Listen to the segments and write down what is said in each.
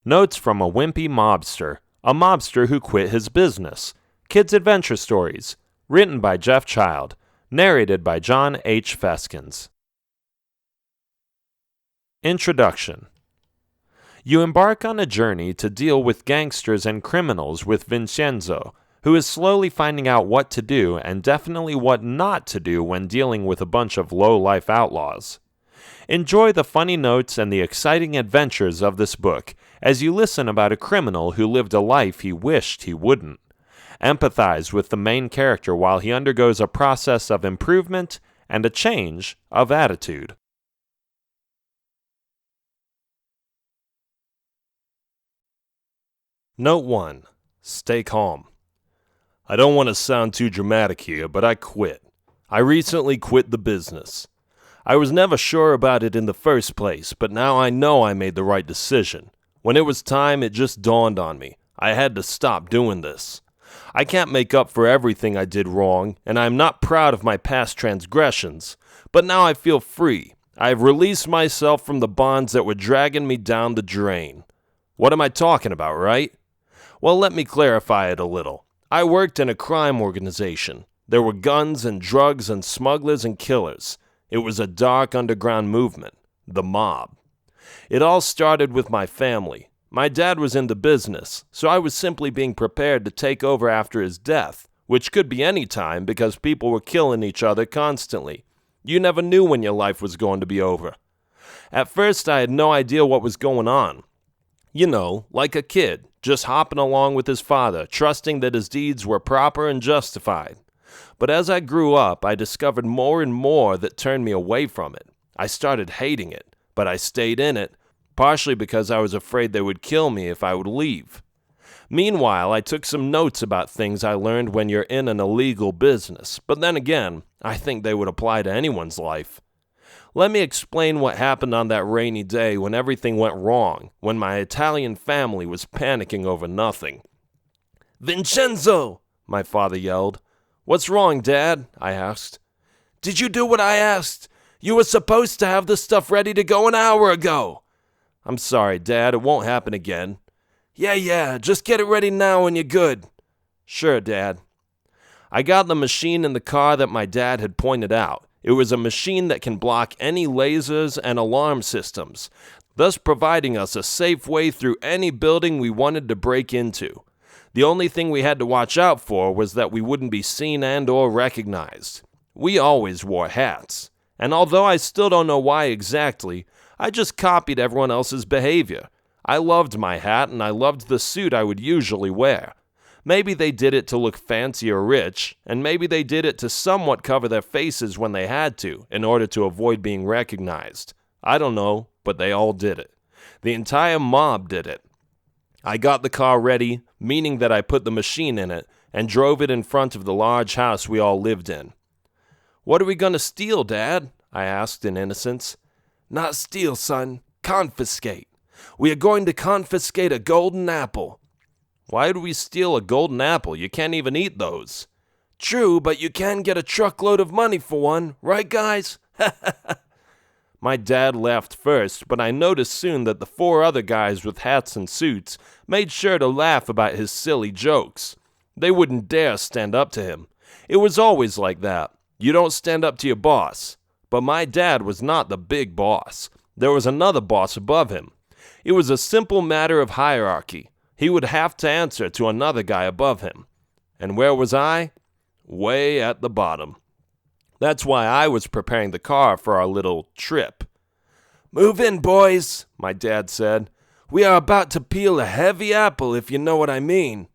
Notes from a Wimpy Mobster, a mobster who quit his business. Kids' Adventure Stories. Written by Jeff Child. Narrated by John H. Feskins. Introduction. You embark on a journey to deal with gangsters and criminals with Vincenzo, who is slowly finding out what to do and definitely what not to do when dealing with a bunch of low-life outlaws. Enjoy the funny notes and the exciting adventures of this book as you listen about a criminal who lived a life he wished he wouldn't. Empathize with the main character while he undergoes a process of improvement and a change of attitude. Note 1. Stay calm. I don't want to sound too dramatic here, but I quit. I recently quit the business. I was never sure about it in the first place, but now I know I made the right decision. When it was time, it just dawned on me. I had to stop doing this. I can't make up for everything I did wrong, and I am not proud of my past transgressions, but now I feel free. I have released myself from the bonds that were dragging me down the drain. What am I talking about, right? Well, let me clarify it a little. I worked in a crime organization. There were guns and drugs and smugglers and killers. It was a dark underground movement, the mob. It all started with my family. My dad was in the business, so I was simply being prepared to take over after his death, which could be any time because people were killing each other constantly. You never knew when your life was going to be over. At first, I had no idea what was going on. You know, like a kid, just hopping along with his father, trusting that his deeds were proper and justified. But as I grew up, I discovered more and more that turned me away from it. I started hating it, but I stayed in it, partially because I was afraid they would kill me if I would leave. Meanwhile, I took some notes about things I learned when you're in an illegal business, but then again, I think they would apply to anyone's life. Let me explain what happened on that rainy day when everything went wrong, when my Italian family was panicking over nothing. "Vincenzo!" my father yelled. "What's wrong, Dad?" I asked. "Did you do what I asked? You were supposed to have this stuff ready to go an hour ago." "I'm sorry, Dad. It won't happen again." Yeah, just get it ready now and you're good." "Sure, Dad." I got the machine in the car that my dad had pointed out. It was a machine that can block any lasers and alarm systems, thus providing us a safe way through any building we wanted to break into. The only thing we had to watch out for was that we wouldn't be seen and or recognized. We always wore hats, and although I still don't know why exactly, I just copied everyone else's behavior. I loved my hat and I loved the suit I would usually wear. Maybe they did it to look fancy or rich, and maybe they did it to somewhat cover their faces when they had to, in order to avoid being recognized. I don't know, but they all did it. The entire mob did it. I got the car ready, meaning that I put the machine in it, and drove it in front of the large house we all lived in. "What are we going to steal, Dad?" I asked in innocence. "Not steal, son. Confiscate. We are going to confiscate a golden apple." "Why would we steal a golden apple? You can't even eat those." "True, but you can get a truckload of money for one, right, guys?" My dad laughed first, but I noticed soon that the 4 other guys with hats and suits made sure to laugh about his silly jokes. They wouldn't dare stand up to him. It was always like that. You don't stand up to your boss. But my dad was not the big boss. There was another boss above him. It was a simple matter of hierarchy. He would have to answer to another guy above him. And where was I? Way at the bottom. That's why I was preparing the car for our little trip. "Move in, boys," my dad said. "We are about to peel a heavy apple, if you know what I mean."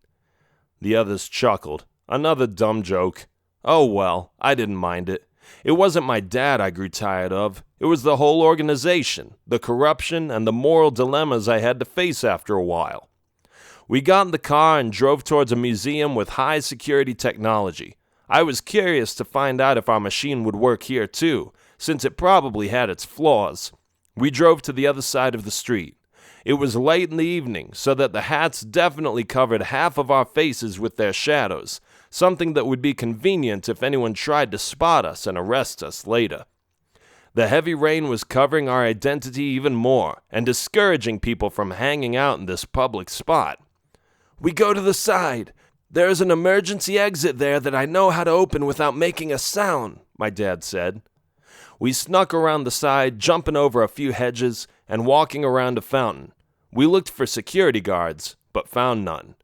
The others chuckled. Another dumb joke. Oh well, I didn't mind it. It wasn't my dad I grew tired of. It was the whole organization, the corruption, and the moral dilemmas I had to face after a while. We got in the car and drove towards a museum with high security technology. I was curious to find out if our machine would work here too, since it probably had its flaws. We drove to the other side of the street. It was late in the evening, so that the hats definitely covered half of our faces with their shadows, something that would be convenient if anyone tried to spot us and arrest us later. The heavy rain was covering our identity even more and discouraging people from hanging out in this public spot. "We go to the side. There is an emergency exit there that I know how to open without making a sound," my dad said. We snuck around the side, jumping over a few hedges and walking around a fountain. We looked for security guards, but found none.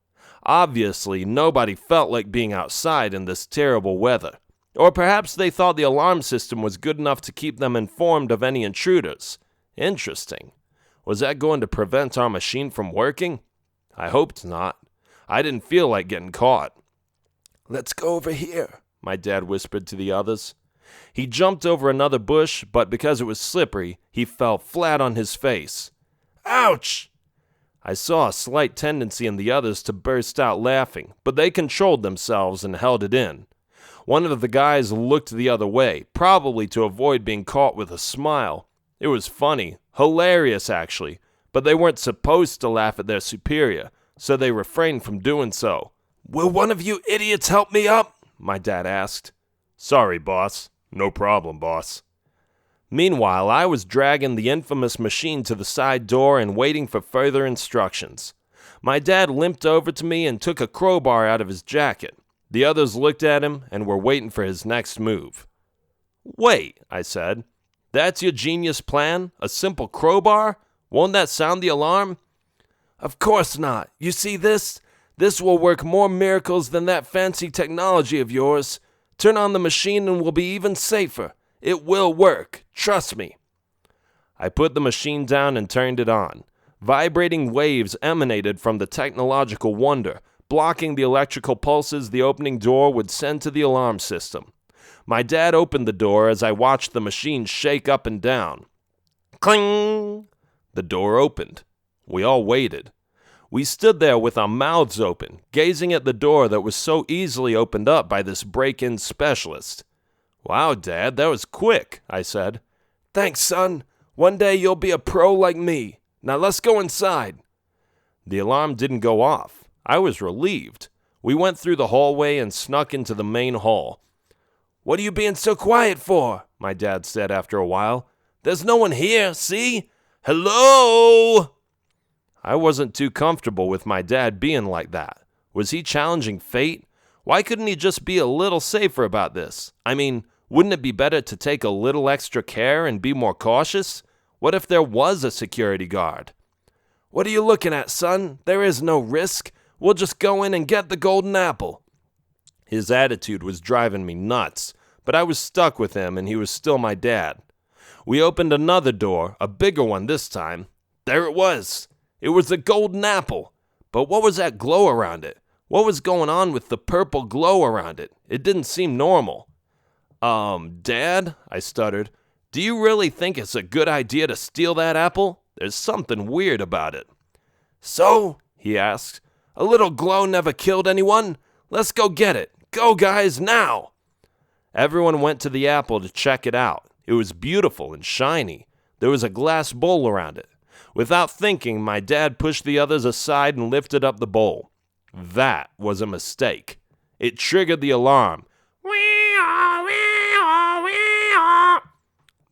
Obviously, nobody felt like being outside in this terrible weather. Or perhaps they thought the alarm system was good enough to keep them informed of any intruders. Interesting. Was that going to prevent our machine from working? I hoped not. I didn't feel like getting caught. "Let's go over here," my dad whispered to the others. He jumped over another bush, but because it was slippery, he fell flat on his face. "Ouch!" I saw a slight tendency in the others to burst out laughing, but they controlled themselves and held it in. One of the guys looked the other way, probably to avoid being caught with a smile. It was funny, hilarious actually, but they weren't supposed to laugh at their superior, so they refrained from doing so. "Will one of you idiots help me up?" my dad asked. "Sorry, boss. No problem, boss." Meanwhile, I was dragging the infamous machine to the side door and waiting for further instructions. My dad limped over to me and took a crowbar out of his jacket. The others looked at him and were waiting for his next move. "Wait," I said. "That's your genius plan? A simple crowbar? Won't that sound the alarm?" "Of course not. You see this? This will work more miracles than that fancy technology of yours. Turn on the machine and we'll be even safer. It will work. Trust me." I put the machine down and turned it on. Vibrating waves emanated from the technological wonder, blocking the electrical pulses the opening door would send to the alarm system. My dad opened the door as I watched the machine shake up and down. Cling! The door opened. We all waited. We stood there with our mouths open, gazing at the door that was so easily opened up by this break-in specialist. "Wow, Dad, that was quick," I said. "Thanks, son. One day you'll be a pro like me. Now let's go inside." The alarm didn't go off. I was relieved. We went through the hallway and snuck into the main hall. "What are you being so quiet for?" my dad said after a while. "There's no one here, see? Hello?" I wasn't too comfortable with my dad being like that. Was he challenging fate? Why couldn't he just be a little safer about this? I mean, wouldn't it be better to take a little extra care and be more cautious? What if there was a security guard? "What are you looking at, son? There is no risk. We'll just go in and get the golden apple." His attitude was driving me nuts, but I was stuck with him and he was still my dad. We opened another door, a bigger one this time. There it was. It was the golden apple. But what was that glow around it? What was going on with the purple glow around it? It didn't seem normal. Dad," I stuttered, "do you really think it's a good idea to steal that apple? There's something weird about it." "So?" he asked. "A little glow never killed anyone? Let's go get it. Go, guys, now!" Everyone went to the apple to check it out. It was beautiful and shiny. There was a glass bowl around it. Without thinking, my dad pushed the others aside and lifted up the bowl. That was a mistake. It triggered the alarm.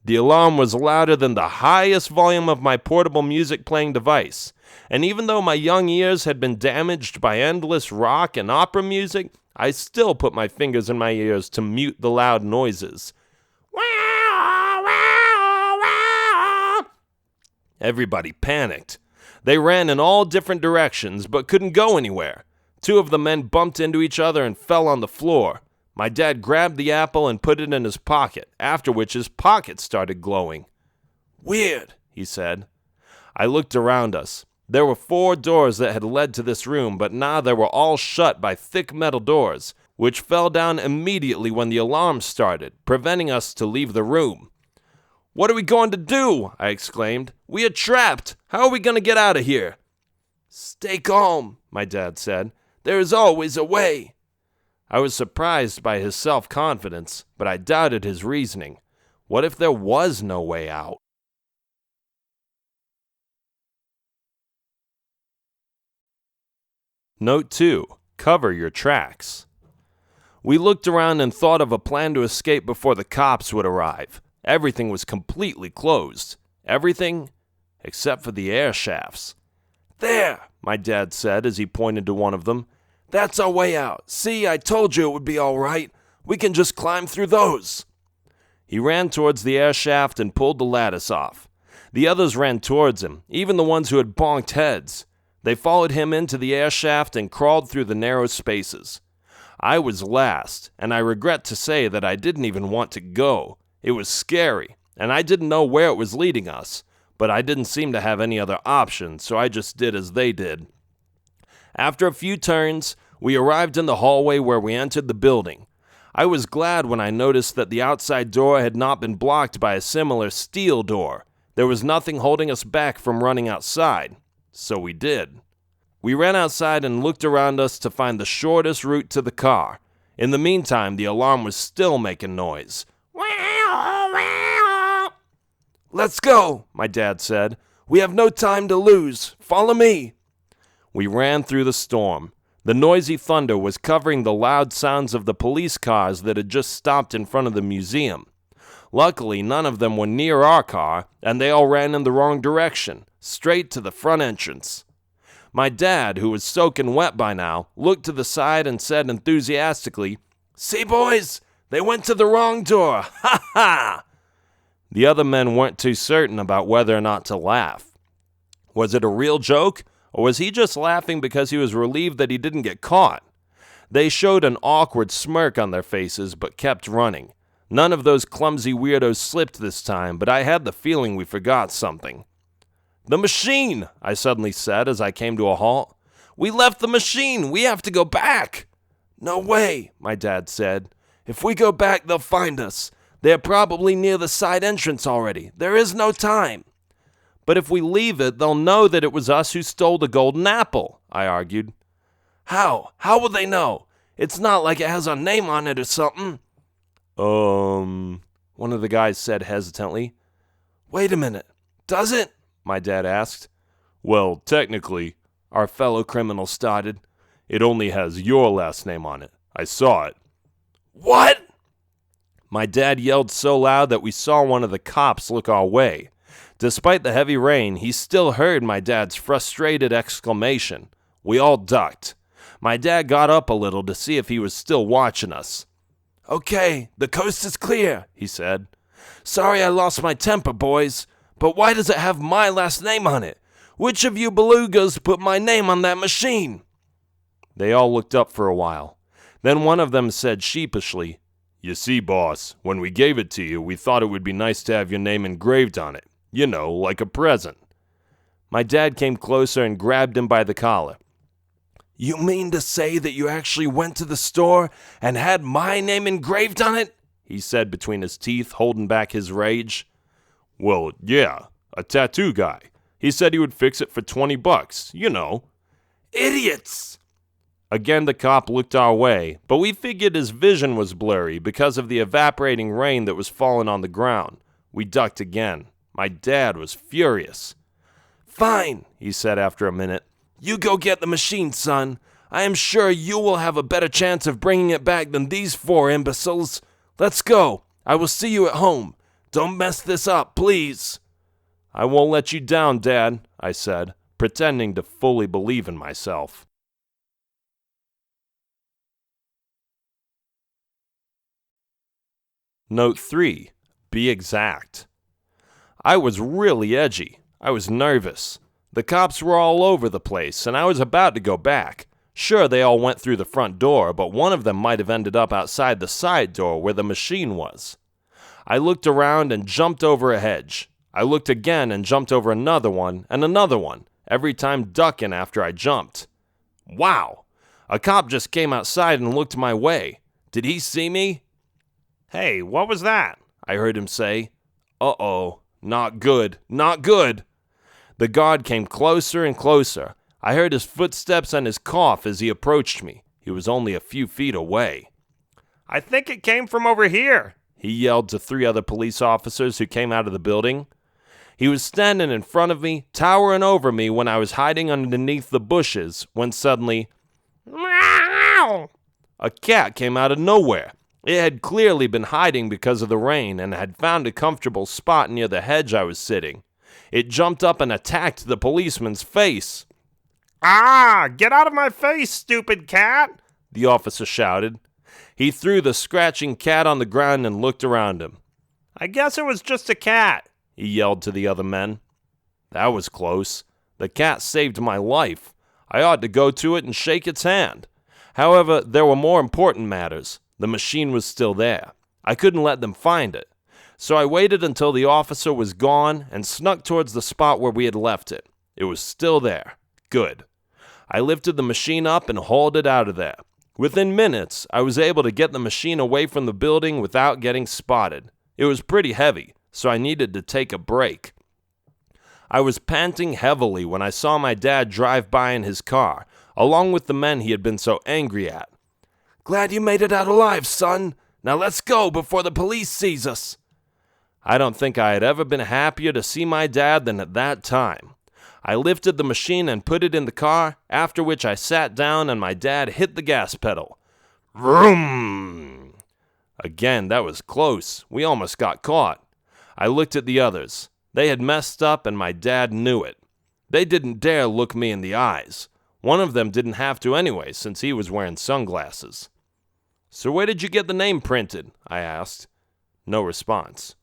The alarm was louder than the highest volume of my portable music playing device, and even though my young ears had been damaged by endless rock and opera music, I still put my fingers in my ears to mute the loud noises. Everybody panicked. They ran in all different directions but couldn't go anywhere. Two of the men bumped into each other and fell on the floor. My dad grabbed the apple and put it in his pocket, after which his pocket started glowing. "Weird," he said. I looked around us. There were 4 doors that had led to this room, but now they were all shut by thick metal doors, which fell down immediately when the alarm started, preventing us to leave the room. "What are we going to do?" I exclaimed. "We are trapped. How are we going to get out of here?" "Stay calm," my dad said. "There is always a way." I was surprised by his self-confidence, but I doubted his reasoning. What if there was no way out? Note 2. Cover your tracks. We looked around and thought of a plan to escape before the cops would arrive. Everything was completely closed. Everything except for the air shafts. "There," my dad said as he pointed to one of them. "That's our way out. See, I told you it would be all right. We can just climb through those." He ran towards the air shaft and pulled the lattice off. The others ran towards him, even the ones who had bonked heads. They followed him into the air shaft and crawled through the narrow spaces. I was last, and I regret to say that I didn't even want to go. It was scary, and I didn't know where it was leading us, but I didn't seem to have any other option, so I just did as they did. After a few turns, we arrived in the hallway where we entered the building. I was glad when I noticed that the outside door had not been blocked by a similar steel door. There was nothing holding us back from running outside, so we did. We ran outside and looked around us to find the shortest route to the car. In the meantime, the alarm was still making noise. "Let's go," my dad said. "We have no time to lose. Follow me." We ran through the storm. The noisy thunder was covering the loud sounds of the police cars that had just stopped in front of the museum. Luckily, none of them were near our car, and they all ran in the wrong direction, straight to the front entrance. My dad, who was soaking wet by now, looked to the side and said enthusiastically, "See, boys, they went to the wrong door. Ha ha!" The other men weren't too certain about whether or not to laugh. Was it a real joke, or was he just laughing because he was relieved that he didn't get caught? They showed an awkward smirk on their faces, but kept running. None of those clumsy weirdos slipped this time, but I had the feeling we forgot something. "The machine," I suddenly said as I came to a halt. "We left the machine. We have to go back." "No way," my dad said. "If we go back, they'll find us. They're probably near the side entrance already. There is no time." "But if we leave it, they'll know that it was us who stole the golden apple," I argued. "How? How will they know? It's not like it has our name on it or something." One of the guys said hesitantly. "Wait a minute. Does it?" my dad asked. "Well, technically," our fellow criminal started, "it only has your last name on it. I saw it." "What?" My dad yelled so loud that we saw one of the cops look our way. Despite the heavy rain, he still heard my dad's frustrated exclamation. We all ducked. My dad got up a little to see if he was still watching us. "Okay, the coast is clear," he said. "Sorry I lost my temper, boys, but why does it have my last name on it? Which of you belugas put my name on that machine?" They all looked up for a while. Then one of them said sheepishly, "You see, boss, when we gave it to you, we thought it would be nice to have your name engraved on it. You know, like a present." My dad came closer and grabbed him by the collar. "You mean to say that you actually went to the store and had my name engraved on it?" he said between his teeth, holding back his rage. "Well, yeah, a tattoo guy. He said he would fix it for $20, you know." "Idiots!" Again, the cop looked our way, but we figured his vision was blurry because of the evaporating rain that was falling on the ground. We ducked again. My dad was furious. "Fine," he said after a minute. "You go get the machine, son. I am sure you will have a better chance of bringing it back than these 4 imbeciles. Let's go. I will see you at home. Don't mess this up, please." "I won't let you down, Dad," I said, pretending to fully believe in myself. Note 3. Be exact. I was really edgy. I was nervous. The cops were all over the place, and I was about to go back. Sure, they all went through the front door, but one of them might have ended up outside the side door where the machine was. I looked around and jumped over a hedge. I looked again and jumped over another one, every time ducking after I jumped. Wow! A cop just came outside and looked my way. Did he see me? "Hey, what was that?" I heard him say. Uh-oh, not good, not good. The guard came closer and closer. I heard his footsteps and his cough as he approached me. He was only a few feet away. "I think it came from over here," he yelled to 3 other police officers who came out of the building. He was standing in front of me, towering over me when I was hiding underneath the bushes, when suddenly, meow! A cat came out of nowhere. It had clearly been hiding because of the rain and had found a comfortable spot near the hedge I was sitting. It jumped up and attacked the policeman's face. "Ah, get out of my face, stupid cat!" the officer shouted. He threw the scratching cat on the ground and looked around him. "I guess it was just a cat," he yelled to the other men. That was close. The cat saved my life. I ought to go to it and shake its hand. However, there were more important matters. The machine was still there. I couldn't let them find it. So I waited until the officer was gone and snuck towards the spot where we had left it. It was still there. Good. I lifted the machine up and hauled it out of there. Within minutes, I was able to get the machine away from the building without getting spotted. It was pretty heavy, so I needed to take a break. I was panting heavily when I saw my dad drive by in his car, along with the men he had been so angry at. "Glad you made it out alive, son. Now let's go before the police sees us." I don't think I had ever been happier to see my dad than at that time. I lifted the machine and put it in the car, after which I sat down and my dad hit the gas pedal. Vroom! Again, that was close. We almost got caught. I looked at the others. They had messed up and my dad knew it. They didn't dare look me in the eyes. One of them didn't have to anyway, since he was wearing sunglasses. "So where did you get the name printed?" I asked. No response.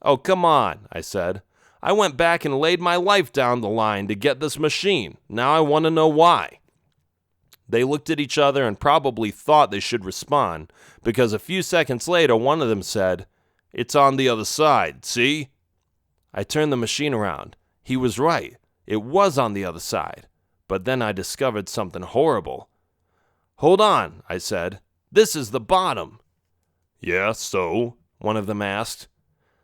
"Oh, come on," I said. "I went back and laid my life down the line to get this machine. Now I want to know why." They looked at each other and probably thought they should respond, because a few seconds later one of them said, "It's on the other side, see?" I turned the machine around. He was right. It was on the other side. But then I discovered something horrible. "Hold on," I said. "This is the bottom." "Yeah, so?" one of them asked.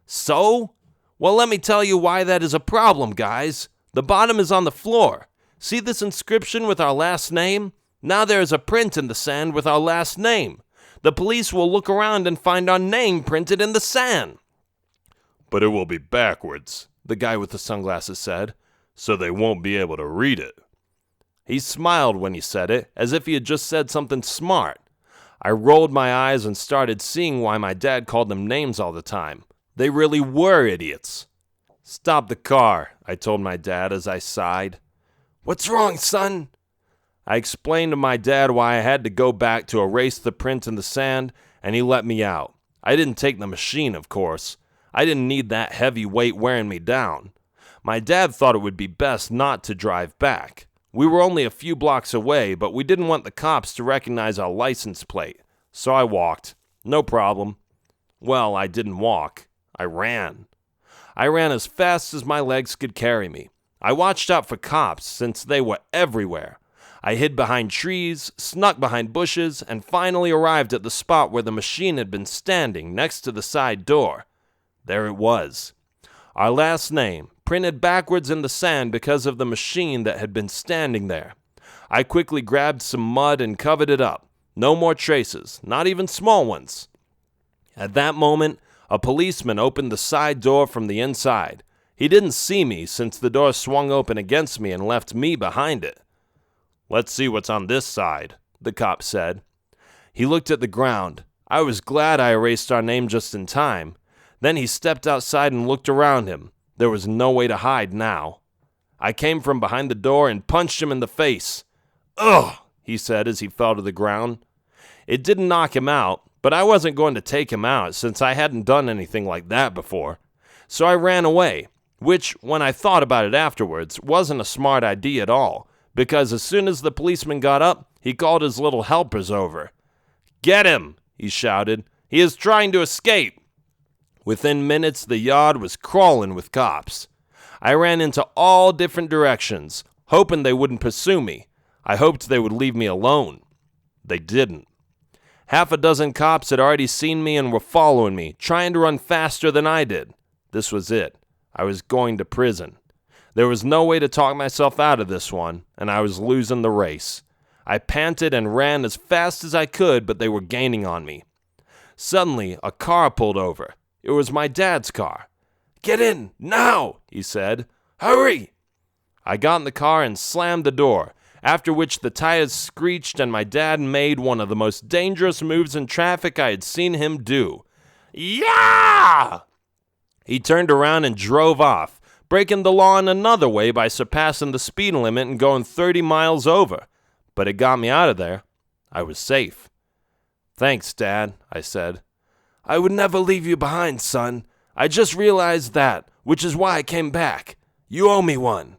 "So? Well, let me tell you why that is a problem, guys. The bottom is on the floor. See this inscription with our last name? Now there is a print in the sand with our last name. The police will look around and find our name printed in the sand." "But it will be backwards," the guy with the sunglasses said, "so they won't be able to read it." He smiled when he said it, as if he had just said something smart. I rolled my eyes and started seeing why my dad called them names all the time. They really were idiots. "Stop the car," I told my dad as I sighed. "What's wrong, son?" I explained to my dad why I had to go back to erase the print in the sand, and he let me out. I didn't take the machine, of course. I didn't need that heavy weight wearing me down. My dad thought it would be best not to drive back. We were only a few blocks away, but we didn't want the cops to recognize our license plate. So I walked. No problem. Well, I didn't walk. I ran. I ran as fast as my legs could carry me. I watched out for cops, since they were everywhere. I hid behind trees, snuck behind bushes, and finally arrived at the spot where the machine had been standing next to the side door. There it was. Our last name, printed backwards in the sand because of the machine that had been standing there. I quickly grabbed some mud and covered it up. No more traces, not even small ones. At that moment, a policeman opened the side door from the inside. He didn't see me since the door swung open against me and left me behind it. "Let's see what's on this side," the cop said. He looked at the ground. I was glad I erased our name just in time. Then he stepped outside and looked around him. There was no way to hide now. I came from behind the door and punched him in the face. "Ugh," he said as he fell to the ground. It didn't knock him out, but I wasn't going to take him out since I hadn't done anything like that before. So I ran away, which, when I thought about it afterwards, wasn't a smart idea at all, because as soon as the policeman got up, he called his little helpers over. "Get him," he shouted. "He is trying to escape." Within minutes, the yard was crawling with cops. I ran into all different directions, hoping they wouldn't pursue me. I hoped they would leave me alone. They didn't. Half a dozen cops had already seen me and were following me, trying to run faster than I did. This was it. I was going to prison. There was no way to talk myself out of this one, and I was losing the race. I panted and ran as fast as I could, but they were gaining on me. Suddenly, a car pulled over. It was my dad's car. "Get in, now," he said. "Hurry!" I got in the car and slammed the door. after which the tires screeched and my dad made one of the most dangerous moves in traffic I had seen him do. Yeah! He turned around and drove off, breaking the law in another way by surpassing the speed limit and going 30 miles over. But it got me out of there. I was safe. Thanks, Dad, I said. I would never leave you behind, son. I just realized that, which is why I came back. You owe me one.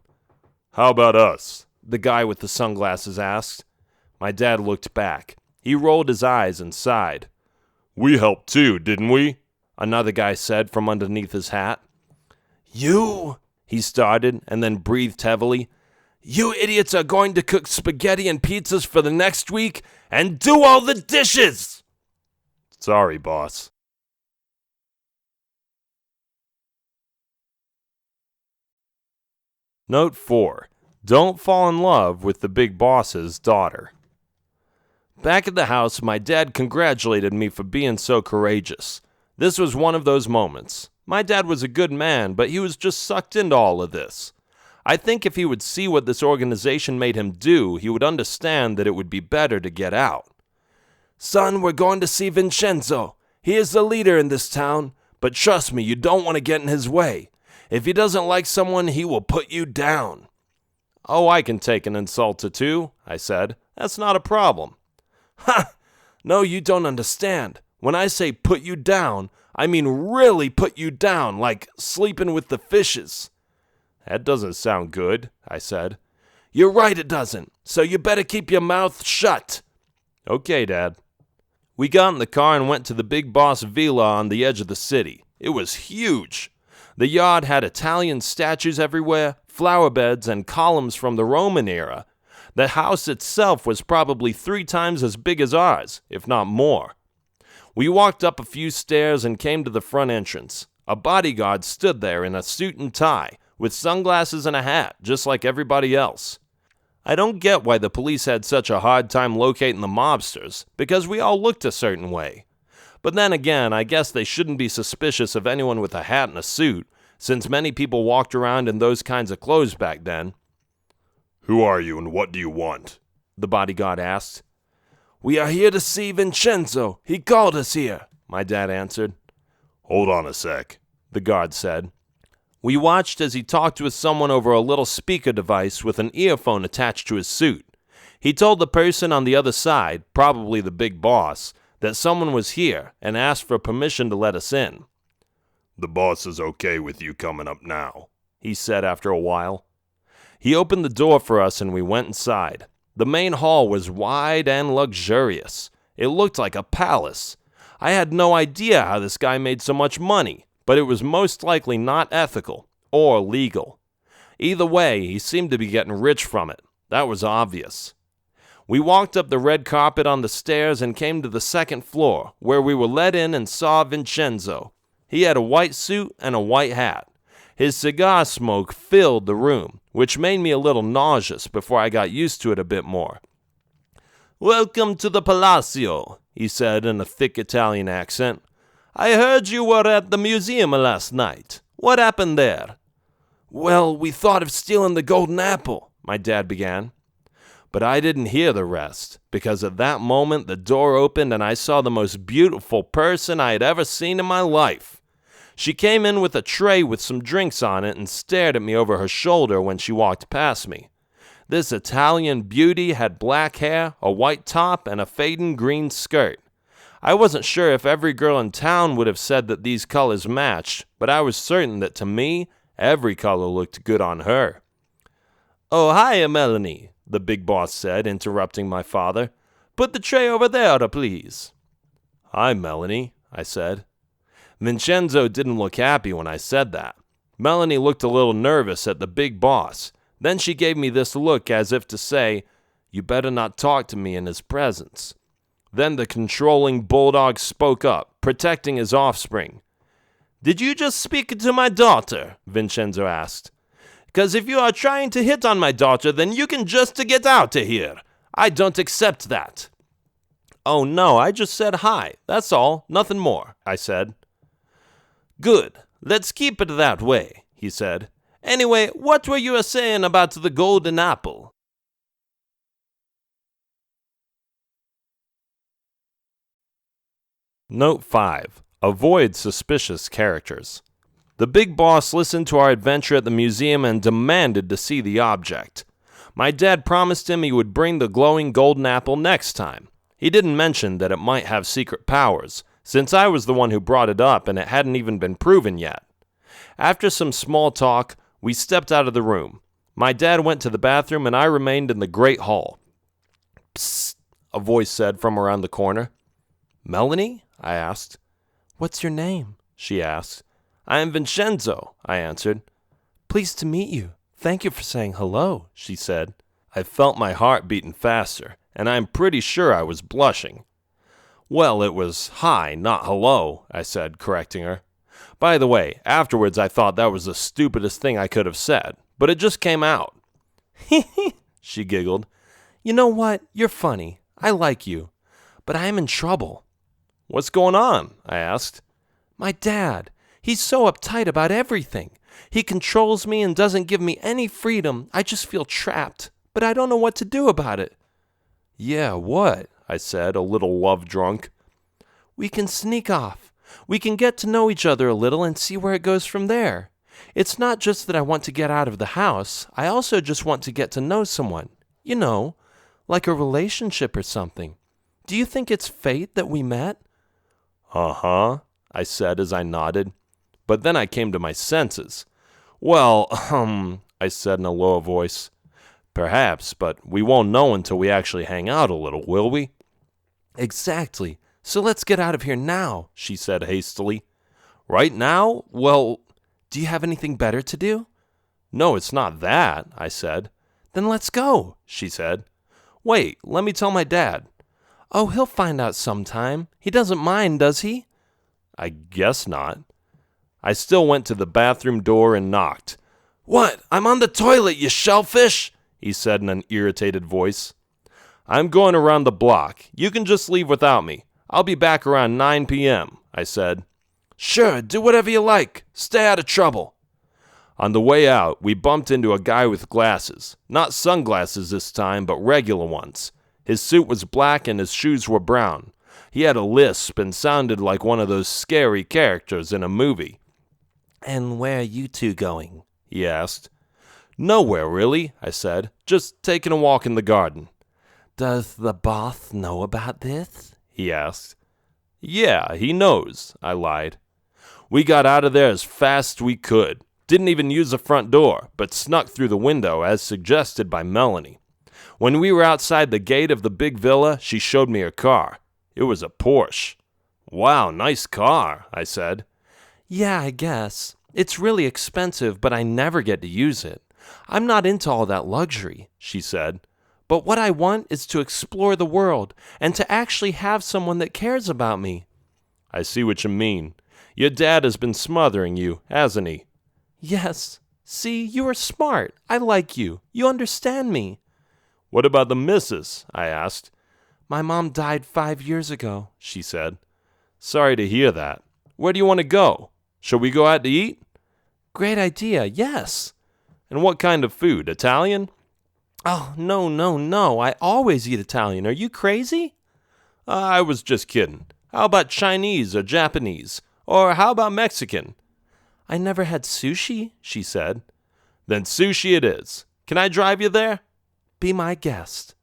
How about us? The guy with the sunglasses asked. My dad looked back. He rolled his eyes and sighed. We helped too, didn't we? Another guy said from underneath his hat. You, he started and then breathed heavily. You idiots are going to cook spaghetti and pizzas for the next week and do all the dishes! Sorry, boss. Note 4. Don't fall in love with the big boss's daughter. Back at the house, my dad congratulated me for being so courageous. This was one of those moments. My dad was a good man, but he was just sucked into all of this. I think if he would see what this organization made him do, he would understand that it would be better to get out. Son, we're going to see Vincenzo. He is the leader in this town, but trust me, you don't want to get in his way. If he doesn't like someone, he will put you down. Oh, I can take an insult or two, I said. That's not a problem. Ha! No, you don't understand. When I say put you down, I mean really put you down, like sleeping with the fishes. That doesn't sound good, I said. You're right it doesn't, so you better keep your mouth shut. Okay, Dad. We got in the car and went to the big boss villa on the edge of the city. It was huge. The yard had Italian statues everywhere, flower beds, and columns from the Roman era. The house itself was probably 3 times as big as ours, if not more. We walked up a few stairs and came to the front entrance. A bodyguard stood there in a suit and tie, with sunglasses and a hat, just like everybody else. I don't get why the police had such a hard time locating the mobsters, because we all looked a certain way. But then again, I guess they shouldn't be suspicious of anyone with a hat and a suit, since many people walked around in those kinds of clothes back then. Who are you and what do you want? The bodyguard asked. We are here to see Vincenzo. He called us here, my dad answered. Hold on a sec, the guard said. We watched as he talked with someone over a little speaker device with an earphone attached to his suit. He told the person on the other side, probably the big boss, that someone was here and asked for permission to let us in. The boss is okay with you coming up now, he said after a while. He opened the door for us and we went inside. The main hall was wide and luxurious. It looked like a palace. I had no idea how this guy made so much money, but it was most likely not ethical or legal. Either way, he seemed to be getting rich from it. That was obvious. We walked up the red carpet on the stairs and came to the second floor, where we were let in and saw Vincenzo. He had a white suit and a white hat. His cigar smoke filled the room, which made me a little nauseous before I got used to it a bit more. Welcome to the Palacio, he said in a thick Italian accent. I heard you were at the museum last night. What happened there? Well, we thought of stealing the golden apple, my dad began. But I didn't hear the rest, because at that moment the door opened and I saw the most beautiful person I had ever seen in my life. She came in with a tray with some drinks on it and stared at me over her shoulder when she walked past me. This Italian beauty had black hair, a white top, and a fading green skirt. I wasn't sure if every girl in town would have said that these colors matched, but I was certain that to me, every color looked good on her. Oh, hi, Melanie, the big boss said, interrupting my father. Put the tray over there, please. Hi, Melanie, I said. Vincenzo didn't look happy when I said that. Melanie looked a little nervous at the big boss. Then she gave me this look as if to say, you better not talk to me in his presence. Then the controlling bulldog spoke up, protecting his offspring. Did you just speak to my daughter? Vincenzo asked. Because if you are trying to hit on my daughter, then you can just get out of here. I don't accept that. Oh no, I just said hi. That's all, nothing more, I said. Good, let's keep it that way, he said. Anyway, what were you saying about the golden apple? Note 5. Avoid suspicious characters. The big boss listened to our adventure at the museum and demanded to see the object. My dad promised him he would bring the glowing golden apple next time. He didn't mention that it might have secret powers, since I was the one who brought it up and it hadn't even been proven yet. After some small talk, we stepped out of the room. My dad went to the bathroom and I remained in the great hall. Psst, a voice said from around the corner. Melanie? I asked. What's your name? She asked. I am Vincenzo, I answered. Pleased to meet you. Thank you for saying hello, she said. I felt my heart beating faster, and I'm pretty sure I was blushing. Well, it was hi, not hello, I said, correcting her. By the way, afterwards I thought that was the stupidest thing I could have said, but it just came out. She giggled. You know what? You're funny. I like you. But I am in trouble. What's going on? I asked. My dad. He's so uptight about everything. He controls me and doesn't give me any freedom. I just feel trapped, but I don't know what to do about it. Yeah, what? I said, a little love-drunk. We can sneak off. We can get to know each other a little and see where it goes from there. It's not just that I want to get out of the house. I also just want to get to know someone. You know, like a relationship or something. Do you think it's fate that we met? Uh-huh, I said as I nodded. But then I came to my senses. Well, I said in a low voice. Perhaps, but we won't know until we actually hang out a little, will we? Exactly. So let's get out of here now, she said hastily. Right now? Well, do you have anything better to do? No, it's not that, I said. Then let's go, she said. Wait, let me tell my dad. Oh, he'll find out sometime. He doesn't mind, does he? I guess not. I still went to the bathroom door and knocked. What? I'm on the toilet, you shellfish, he said in an irritated voice. I'm going around the block. You can just leave without me. I'll be back around 9 p.m., I said. Sure, do whatever you like. Stay out of trouble. On the way out, we bumped into a guy with glasses. Not sunglasses this time, but regular ones. His suit was black and his shoes were brown. He had a lisp and sounded like one of those scary characters in a movie. And where are you two going? He asked. Nowhere, really, I said. Just taking a walk in the garden. Does the boss know about this? He asked. Yeah, he knows, I lied. We got out of there as fast as we could. Didn't even use the front door, but snuck through the window as suggested by Melanie. When we were outside the gate of the big villa, she showed me her car. It was a Porsche. Wow, nice car, I said. Yeah, I guess. It's really expensive, but I never get to use it. I'm not into all that luxury, she said. But what I want is to explore the world and to actually have someone that cares about me. I see what you mean. Your dad has been smothering you, hasn't he? Yes. See, you are smart. I like you. You understand me. What about the missus? I asked. My mom died 5 years ago, she said. Sorry to hear that. Where do you want to go? Shall we go out to eat? Great idea, yes. And what kind of food? Italian? Oh, no. I always eat Italian. Are you crazy? I was just kidding. How about Chinese or Japanese? Or how about Mexican? I never had sushi, she said. Then sushi it is. Can I drive you there? Be my guest.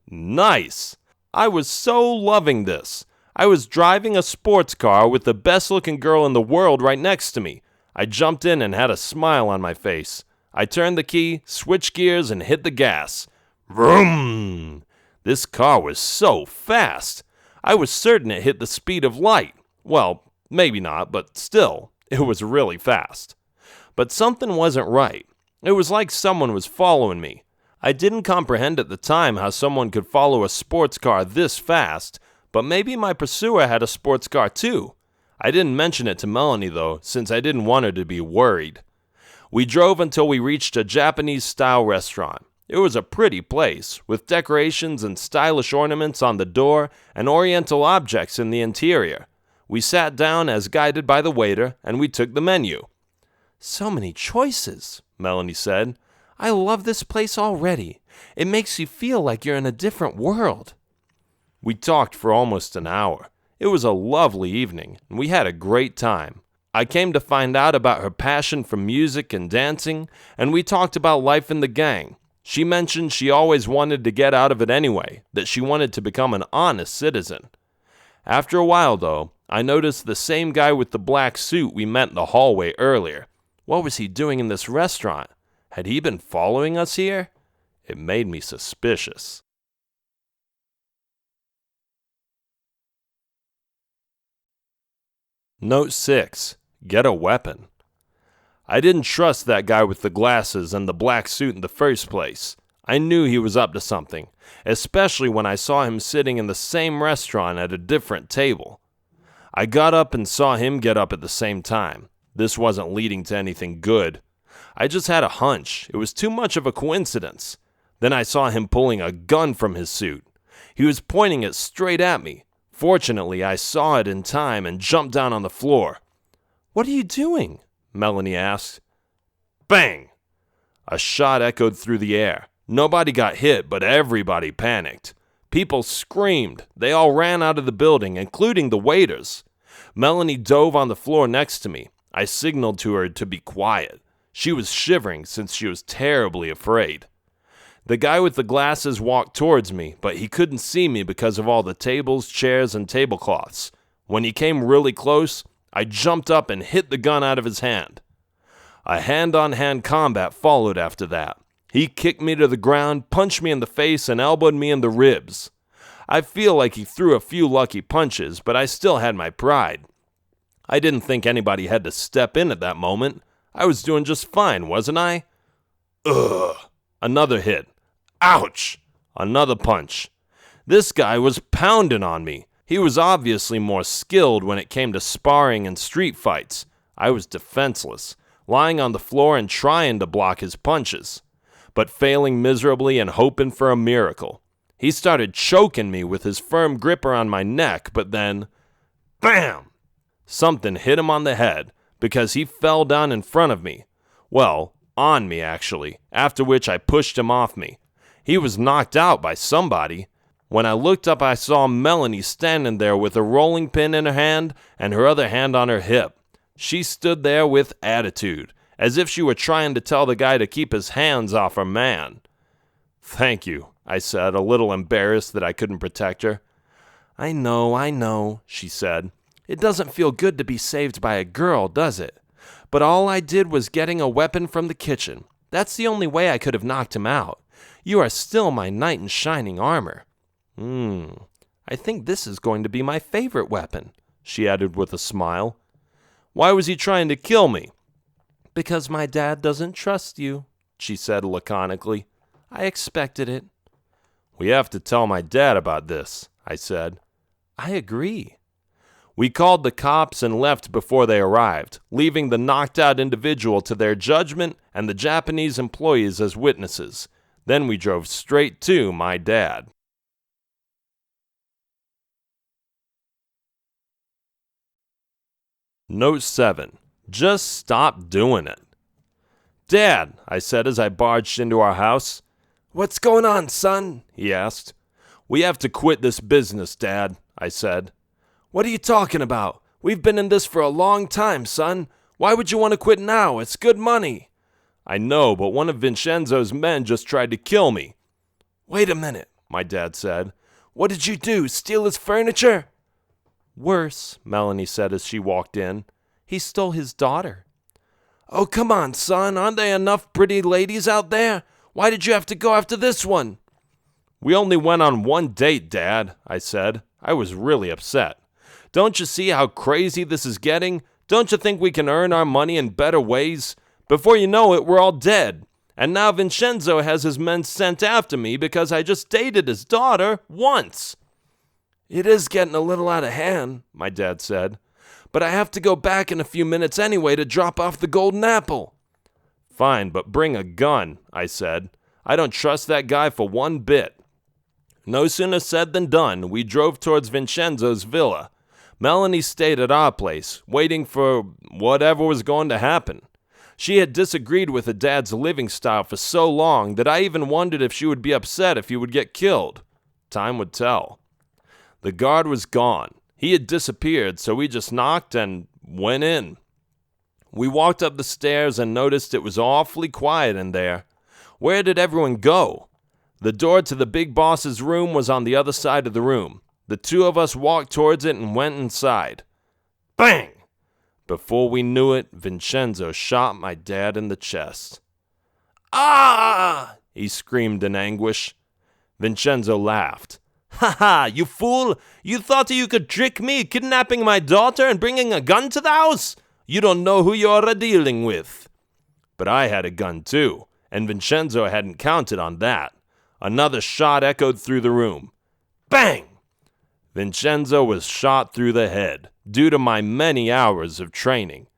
Nice. I was so loving this. I was driving a sports car with the best-looking girl in the world right next to me. I jumped in and had a smile on my face. I turned the key, switched gears, and hit the gas. Vroom! This car was so fast. I was certain it hit the speed of light. Well, maybe not, but still, it was really fast. But something wasn't right. It was like someone was following me. I didn't comprehend at the time how someone could follow a sports car this fast, but maybe my pursuer had a sports car too. I didn't mention it to Melanie though, since I didn't want her to be worried. We drove until we reached a Japanese-style restaurant. It was a pretty place, with decorations and stylish ornaments on the door and oriental objects in the interior. We sat down as guided by the waiter, and we took the menu. So many choices, Melanie said. I love this place already. It makes you feel like you're in a different world. We talked for almost an hour. It was a lovely evening, and we had a great time. I came to find out about her passion for music and dancing, and we talked about life in the gang. She mentioned she always wanted to get out of it anyway, that she wanted to become an honest citizen. After a while, though, I noticed the same guy with the black suit we met in the hallway earlier. What was he doing in this restaurant? Had he been following us here? It made me suspicious. Note 6. Get a weapon. I didn't trust that guy with the glasses and the black suit in the first place. I knew he was up to something, especially when I saw him sitting in the same restaurant at a different table. I got up and saw him get up at the same time. This wasn't leading to anything good. I just had a hunch. It was too much of a coincidence. Then I saw him pulling a gun from his suit. He was pointing it straight at me. Fortunately, I saw it in time and jumped down on the floor. "What are you doing?" Melanie asked. Bang! A shot echoed through the air. Nobody got hit, but everybody panicked. People screamed. They all ran out of the building, including the waiters. Melanie dove on the floor next to me. I signaled to her to be quiet. She was shivering since she was terribly afraid. The guy with the glasses walked towards me, but he couldn't see me because of all the tables, chairs, and tablecloths. When he came really close, I jumped up and hit the gun out of his hand. A hand-on-hand combat followed after that. He kicked me to the ground, punched me in the face, and elbowed me in the ribs. I feel like he threw a few lucky punches, but I still had my pride. I didn't think anybody had to step in at that moment. I was doing just fine, wasn't I? Ugh. Another hit. Ouch! Another punch. This guy was pounding on me. He was obviously more skilled when it came to sparring and street fights. I was defenseless, lying on the floor and trying to block his punches, but failing miserably and hoping for a miracle. He started choking me with his firm grip around my neck, but then, bam! Something hit him on the head because he fell down in front of me. Well, on me actually, after which I pushed him off me. He was knocked out by somebody. When I looked up, I saw Melanie standing there with a rolling pin in her hand and her other hand on her hip. She stood there with attitude, as if she were trying to tell the guy to keep his hands off her man. "Thank you," I said, a little embarrassed that I couldn't protect her. I know, she said. "It doesn't feel good to be saved by a girl, does it? But all I did was getting a weapon from the kitchen. That's the only way I could have knocked him out. You are still my knight in shining armor." I think this is going to be my favorite weapon," she added with a smile. "Why was he trying to kill me?" "Because my dad doesn't trust you," she said laconically. "I expected it." "We have to tell my dad about this," I said. "I agree." We called the cops and left before they arrived, leaving the knocked-out individual to their judgment and the Japanese employees as witnesses. Then we drove straight to my dad. Note 7. Just stop doing it. "Dad," I said as I barged into our house. "What's going on, son?" he asked. "We have to quit this business, Dad," I said. "What are you talking about? We've been in this for a long time, son. Why would you want to quit now? It's good money." "I know, but one of Vincenzo's men just tried to kill me." "Wait a minute," my dad said. "What did you do, steal his furniture?" "Worse," Melanie said as she walked in. "He stole his daughter." "Oh, come on, son. Aren't there enough pretty ladies out there? Why did you have to go after this one?" "We only went on one date, Dad," I said. I was really upset. "Don't you see how crazy this is getting? Don't you think we can earn our money in better ways? Before you know it, we're all dead. And now Vincenzo has his men sent after me because I just dated his daughter once." "It is getting a little out of hand," my dad said. "But I have to go back in a few minutes anyway to drop off the golden apple." "Fine, but bring a gun," I said. "I don't trust that guy for one bit." No sooner said than done. We drove towards Vincenzo's villa. Melanie stayed at our place, waiting for whatever was going to happen. She had disagreed with her dad's living style for so long that I even wondered if she would be upset if he would get killed. Time would tell. The guard was gone. He had disappeared, so we just knocked and went in. We walked up the stairs and noticed it was awfully quiet in there. Where did everyone go? The door to the big boss's room was on the other side of the room. The two of us walked towards it and went inside. Bang! Before we knew it, Vincenzo shot my dad in the chest. Ah! He screamed in anguish. Vincenzo laughed. Ha ha, you fool! You thought you could trick me, kidnapping my daughter and bringing a gun to the house? You don't know who you're dealing with. But I had a gun too, and Vincenzo hadn't counted on that. Another shot echoed through the room. Bang! Vincenzo was shot through the head, due to my many hours of training.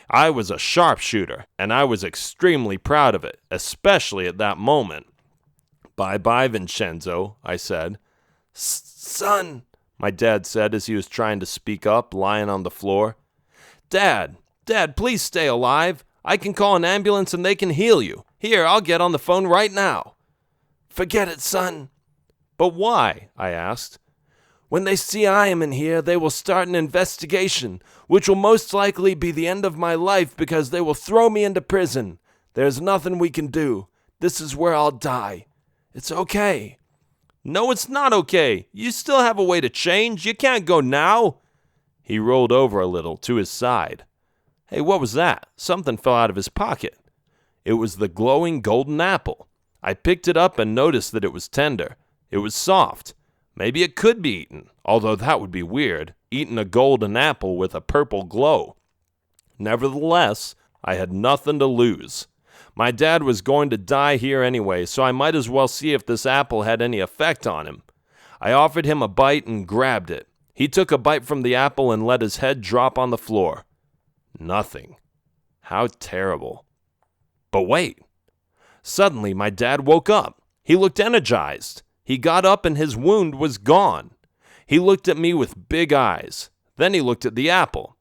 I was a sharpshooter, and I was extremely proud of it, especially at that moment. Bye-bye, Vincenzo, I said. Son, my dad said as he was trying to speak up, lying on the floor. Dad, please stay alive. I can call an ambulance and they can heal you. Here, I'll get on the phone right now. Forget it, son. But why? I asked. When they see I am in here, they will start an investigation, which will most likely be the end of my life because they will throw me into prison. There's nothing we can do. This is where I'll die. It's okay. No, it's not okay. You still have a way to change. You can't go now. He rolled over a little to his side. Hey, what was that? Something fell out of his pocket. It was the glowing golden apple. I picked it up and noticed that it was tender. It was soft. Maybe it could be eaten, although that would be weird, eating a golden apple with a purple glow. Nevertheless, I had nothing to lose. My dad was going to die here anyway, so I might as well see if this apple had any effect on him. I offered him a bite and grabbed it. He took a bite from the apple and let his head drop on the floor. Nothing. How terrible. But wait. Suddenly, my dad woke up. He looked energized. He got up and his wound was gone. He looked at me with big eyes. Then he looked at the apple.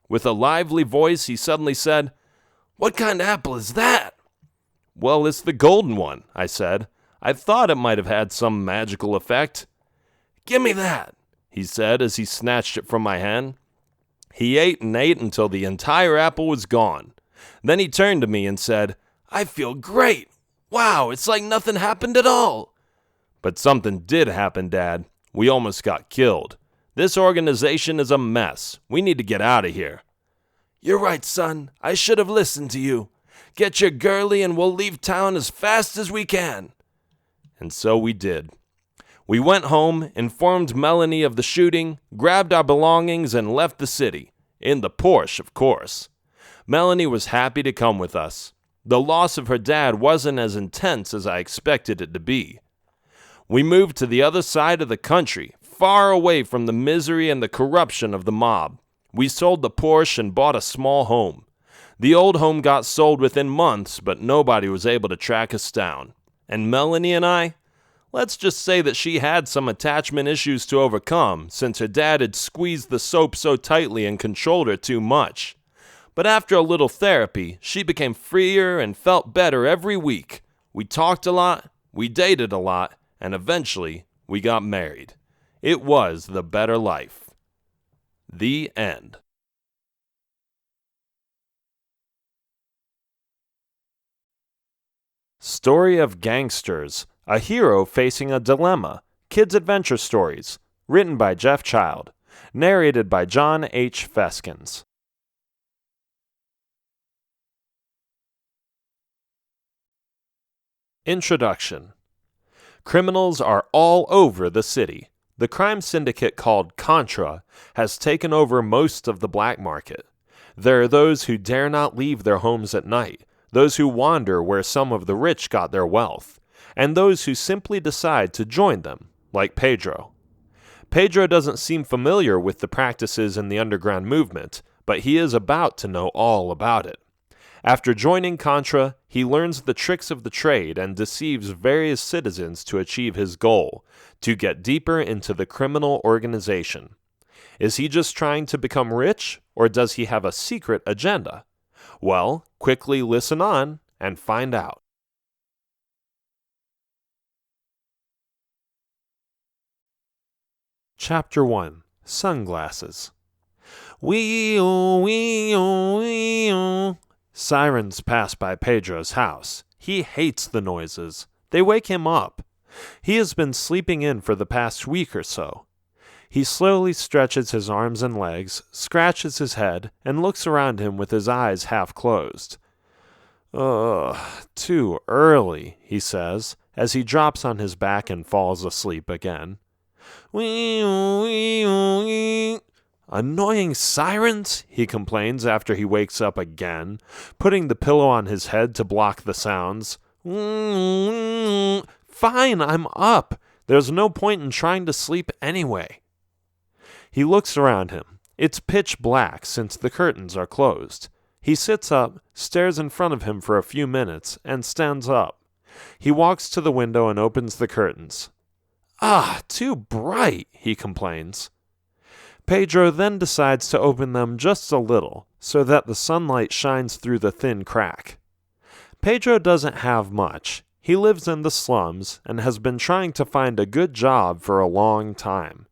With a lively voice, he suddenly said, "What kind of apple is that?" "Well, it's the golden one," I said. I thought it might have had some magical effect. "Give me that," he said as he snatched it from my hand. He ate and ate until the entire apple was gone. Then he turned to me and said, "I feel great. Wow, it's like nothing happened at all." But something did happen, Dad. We almost got killed. This organization is a mess. We need to get out of here. "You're right, son. I should have listened to you. Get your girlie and we'll leave town as fast as we can." And so we did. We went home, informed Melanie of the shooting, grabbed our belongings, and left the city. In the Porsche, of course. Melanie was happy to come with us. The loss of her dad wasn't as intense as I expected it to be. We moved to the other side of the country, far away from the misery and the corruption of the mob. We sold the Porsche and bought a small home. The old home got sold within months, but nobody was able to track us down. And Melanie and I, let's just say that she had some attachment issues to overcome, since her dad had squeezed the soap so tightly and controlled her too much. But after a little therapy, she became freer and felt better every week. We talked a lot, we dated a lot, and eventually, we got married. It was the better life. The end. Story of Gangsters, a hero facing a dilemma. Kids' Adventure Stories. Written by Jeff Child. Narrated by John H. Feskins. Introduction. Criminals are all over the city. The crime syndicate called Contra has taken over most of the black market. There are those who dare not leave their homes at night, those who wander where some of the rich got their wealth, and those who simply decide to join them, like Pedro. Pedro doesn't seem familiar with the practices in the underground movement, but he is about to know all about it. After joining Contra, he learns the tricks of the trade and deceives various citizens to achieve his goal, to get deeper into the criminal organization. Is he just trying to become rich, or does he have a secret agenda? Well, quickly listen on and find out. Chapter 1. Sunglasses. Wee-oo, wee-oo, wee-oo. Sirens pass by Pedro's house. He hates the noises. They wake him up. He has been sleeping in for the past week or so. He slowly stretches his arms and legs, scratches his head, and looks around him with his eyes half closed. Ugh, too early, he says, as he drops on his back and falls asleep again. Annoying sirens, he complains after he wakes up again, putting the pillow on his head to block the sounds. Fine, I'm up. There's no point in trying to sleep anyway. He looks around him. It's pitch black since the curtains are closed. He sits up, stares in front of him for a few minutes, and stands up. He walks to the window and opens the curtains. Too bright, he complains. Pedro then decides to open them just a little, so that the sunlight shines through the thin crack. Pedro doesn't have much. He lives in the slums and has been trying to find a good job for a long time.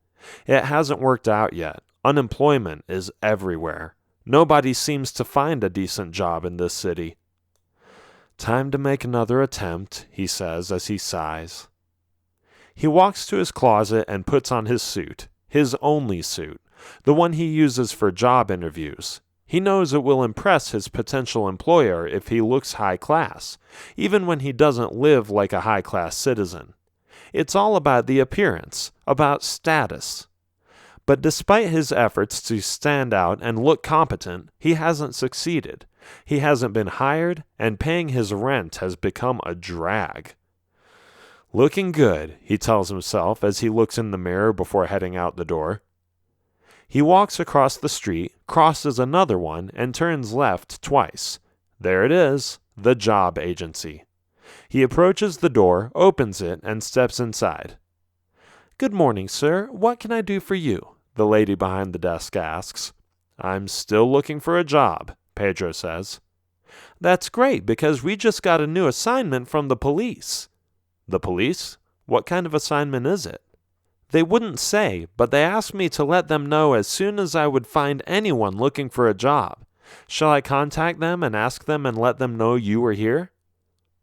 It hasn't worked out yet. Unemployment is everywhere. Nobody seems to find a decent job in this city. Time to make another attempt, he says as he sighs. He walks to his closet and puts on his suit, his only suit, the one he uses for job interviews. He knows it will impress his potential employer if he looks high class, even when he doesn't live like a high-class citizen. It's all about the appearance, about status. But despite his efforts to stand out and look competent, he hasn't succeeded. He hasn't been hired, and paying his rent has become a drag. Looking good, he tells himself as he looks in the mirror before heading out the door. He walks across the street, crosses another one, and turns left twice. There it is, the job agency. He approaches the door, opens it, and steps inside. "Good morning, sir. What can I do for you?" the lady behind the desk asks. "I'm still looking for a job," Pedro says. "That's great, because we just got a new assignment from the police." "The police? What kind of assignment is it?" "They wouldn't say, but they asked me to let them know as soon as I would find anyone looking for a job. Shall I contact them and ask them and let them know you were here?"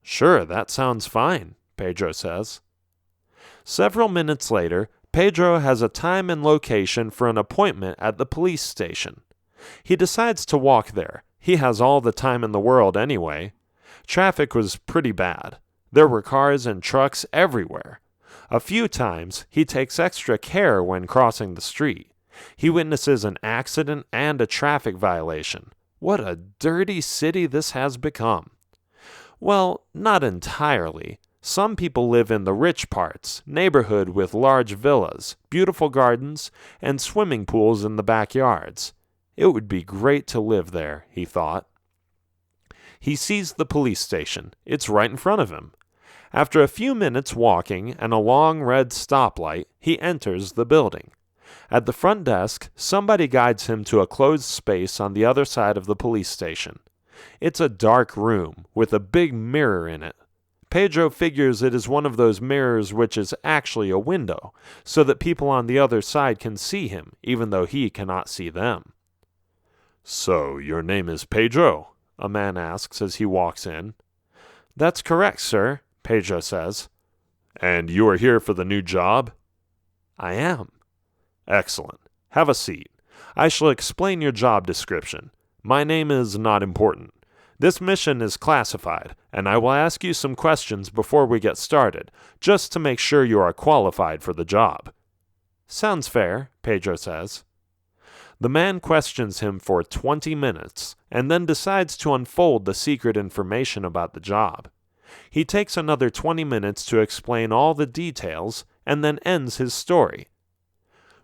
"Sure, that sounds fine," Pedro says. Several minutes later, Pedro has a time and location for an appointment at the police station. He decides to walk there. He has all the time in the world anyway. Traffic was pretty bad. There were cars and trucks everywhere. A few times, he takes extra care when crossing the street. He witnesses an accident and a traffic violation. What a dirty city this has become. Well, not entirely. Some people live in the rich parts, neighborhood with large villas, beautiful gardens, and swimming pools in the backyards. It would be great to live there, he thought. He sees the police station. It's right in front of him. After a few minutes walking and a long red stoplight, he enters the building. At the front desk, somebody guides him to a closed space on the other side of the police station. It's a dark room with a big mirror in it. Pedro figures it is one of those mirrors which is actually a window, so that people on the other side can see him, even though he cannot see them. "So, your name is Pedro?" a man asks as he walks in. "That's correct, sir," Pedro says. "And you are here for the new job?" "I am." "Excellent. Have a seat. I shall explain your job description. My name is not important. This mission is classified, and I will ask you some questions before we get started, just to make sure you are qualified for the job." "Sounds fair," Pedro says. The man questions him for 20 minutes, and then decides to unfold the secret information about the job. He takes another 20 minutes to explain all the details, and then ends his story.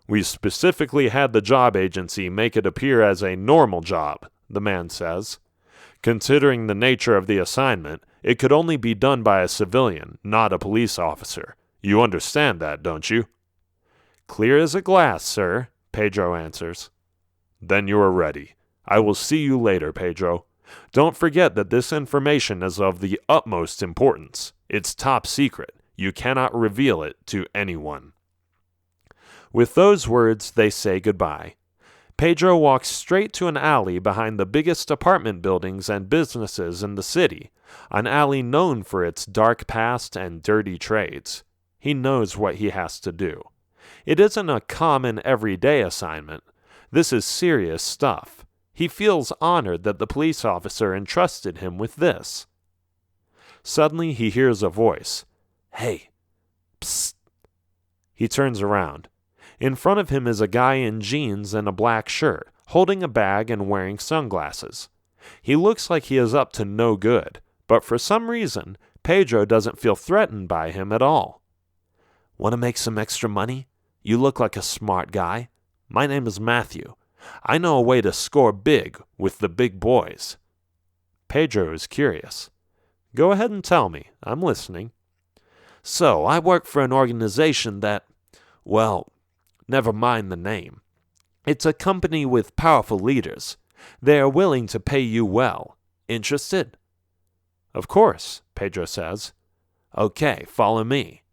"We specifically had the job agency make it appear as a normal job," the man says. "Considering the nature of the assignment, it could only be done by a civilian, not a police officer. You understand that, don't you?" "Clear as a glass, sir," Pedro answers. "Then you are ready. I will see you later, Pedro. Don't forget that this information is of the utmost importance. It's top secret. You cannot reveal it to anyone." With those words, they say goodbye. Pedro walks straight to an alley behind the biggest apartment buildings and businesses in the city, an alley known for its dark past and dirty trades. He knows what he has to do. It isn't a common everyday assignment. This is serious stuff. He feels honored that the police officer entrusted him with this. Suddenly he hears a voice. "Hey, psst." He turns around. In front of him is a guy in jeans and a black shirt, holding a bag and wearing sunglasses. He looks like he is up to no good, but for some reason, Pedro doesn't feel threatened by him at all. "Want to make some extra money? You look like a smart guy. My name is Matthew. I know a way to score big with the big boys." Pedro is curious. "Go ahead and tell me. I'm listening." "So, I work for an organization that, well, never mind the name. It's a company with powerful leaders. They are willing to pay you well. Interested?" "Of course," Pedro says. "Okay, follow me."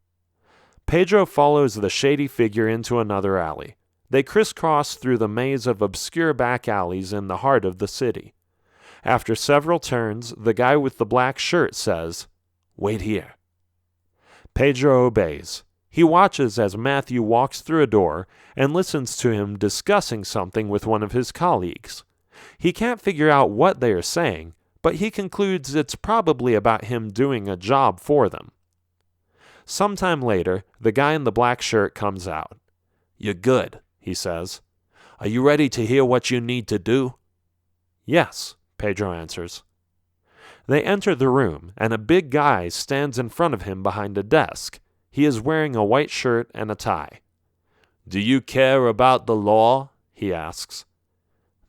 Pedro follows the shady figure into another alley. They crisscross through the maze of obscure back alleys in the heart of the city. After several turns, the guy with the black shirt says, "Wait here." Pedro obeys. He watches as Matthew walks through a door and listens to him discussing something with one of his colleagues. He can't figure out what they are saying, but he concludes it's probably about him doing a job for them. Sometime later, the guy in the black shirt comes out. "You're good," he says. "Are you ready to hear what you need to do?" "Yes," Pedro answers. They enter the room, and a big guy stands in front of him behind a desk. He is wearing a white shirt and a tie. "Do you care about the law?" he asks.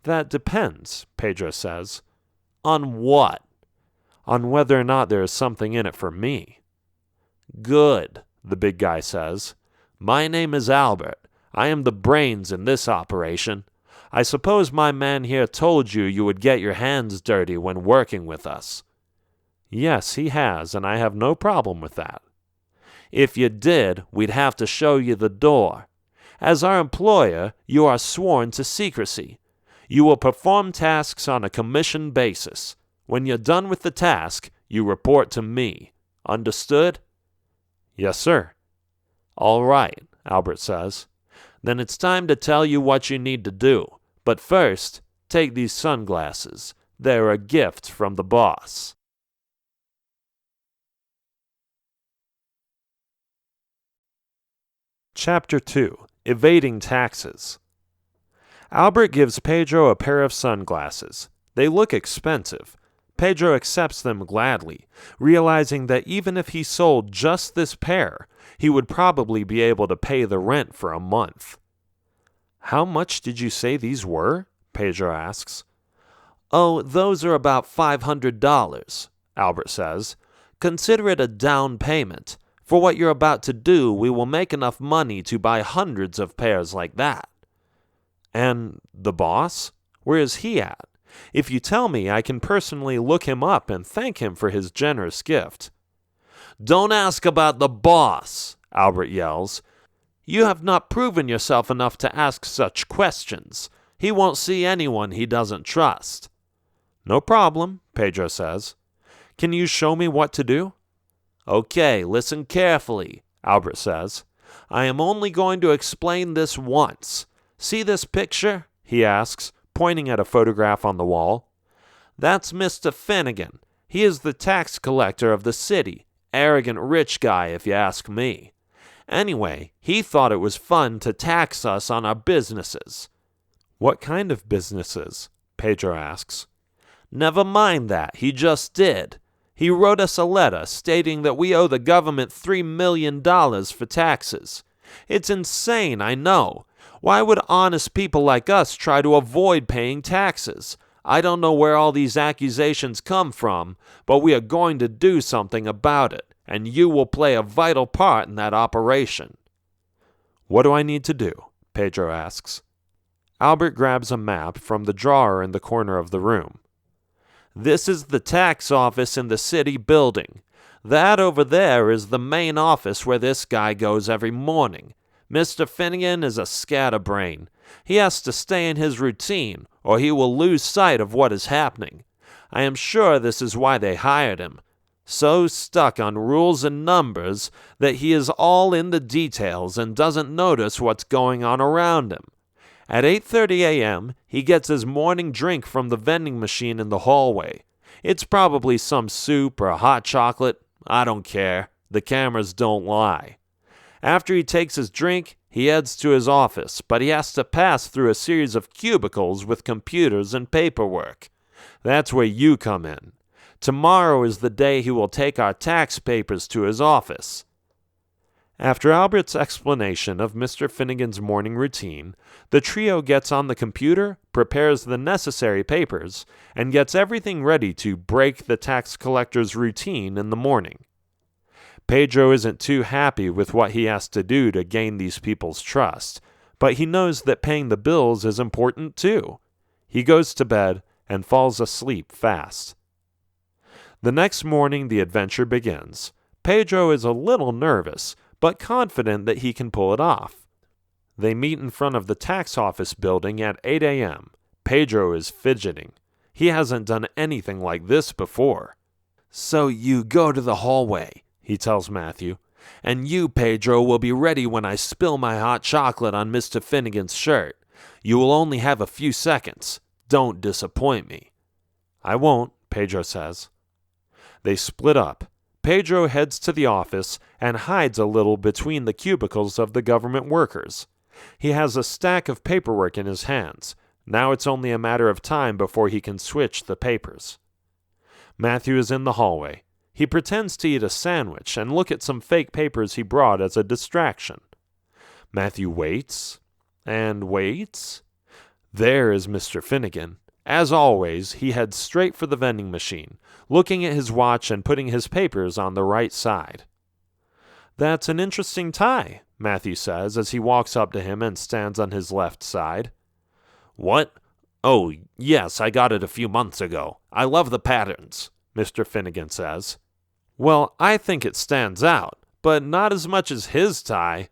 "That depends," Pedro says. "On what?" "On whether or not there is something in it for me." "Good," the big guy says. "My name is Albert. I am the brains in this operation. I suppose my man here told you you would get your hands dirty when working with us." "Yes, he has, and I have no problem with that." "If you did, we'd have to show you the door. As our employer, you are sworn to secrecy. You will perform tasks on a commission basis. When you're done with the task, you report to me. Understood?" "Yes, sir." "All right," Albert says. "Then it's time to tell you what you need to do. But first, take these sunglasses. They're a gift from the boss." Chapter 2. Evading Taxes. Albert gives Pedro a pair of sunglasses. They look expensive. Pedro accepts them gladly, realizing that even if he sold just this pair, he would probably be able to pay the rent for a month. "How much did you say these were?" Pedro asks. "Oh, those are about $500, Albert says. "Consider it a down payment. For what you're about to do, we will make enough money to buy hundreds of pairs like that." "And the boss? Where is he at? If you tell me, I can personally look him up and thank him for his generous gift." "Don't ask about the boss," Albert yells. "You have not proven yourself enough to ask such questions. He won't see anyone he doesn't trust." "No problem," Pedro says. "Can you show me what to do?" "Okay, listen carefully," Albert says. "I am only going to explain this once. See this picture?" he asks, pointing at a photograph on the wall. "That's Mr. Finnegan. He is the tax collector of the city. Arrogant rich guy, if you ask me. Anyway, he thought it was fun to tax us on our businesses." "What kind of businesses?" Pedro asks. "Never mind that. He just did. He wrote us a letter stating that we owe the government $3 million for taxes. It's insane, I know. Why would honest people like us try to avoid paying taxes? I don't know where all these accusations come from, but we are going to do something about it, and you will play a vital part in that operation." "What do I need to do?" Pedro asks. Albert grabs a map from the drawer in the corner of the room. "This is the tax office in the city building. That over there is the main office where this guy goes every morning. Mr. Finnegan is a scatterbrain. He has to stay in his routine, or he will lose sight of what is happening. I am sure this is why they hired him. So stuck on rules and numbers that he is all in the details and doesn't notice what's going on around him. At 8:30 a.m., he gets his morning drink from the vending machine in the hallway. It's probably some soup or hot chocolate. I don't care. The cameras don't lie. After he takes his drink, he heads to his office, but he has to pass through a series of cubicles with computers and paperwork. That's where you come in. Tomorrow is the day he will take our tax papers to his office. After Albert's explanation of Mr. Finnegan's morning routine, the trio gets on the computer, prepares the necessary papers, and gets everything ready to break the tax collector's routine in the morning. Pedro isn't too happy with what he has to do to gain these people's trust, but he knows that paying the bills is important too. He goes to bed and falls asleep fast. The next morning the adventure begins. Pedro is a little nervous, but confident that he can pull it off. They meet in front of the tax office building at 8 a.m. Pedro is fidgeting. He hasn't done anything like this before. "So you go to the hallway," he tells Matthew, "and you, Pedro, will be ready when I spill my hot chocolate on Mr. Finnegan's shirt. You will only have a few seconds. Don't disappoint me." "I won't," Pedro says. They split up. Pedro heads to the office and hides a little between the cubicles of the government workers. He has a stack of paperwork in his hands. Now it's only a matter of time before he can switch the papers. Matthew is in the hallway. He pretends to eat a sandwich and look at some fake papers he brought as a distraction. Matthew waits and waits. There is Mr. Finnegan. As always, he heads straight for the vending machine, looking at his watch and putting his papers on the right side. "That's an interesting tie," Matthew says as he walks up to him and stands on his left side. "What? Oh, yes, I got it a few months ago. I love the patterns," Mr. Finnegan says. "Well, I think it stands out, but not as much as his tie."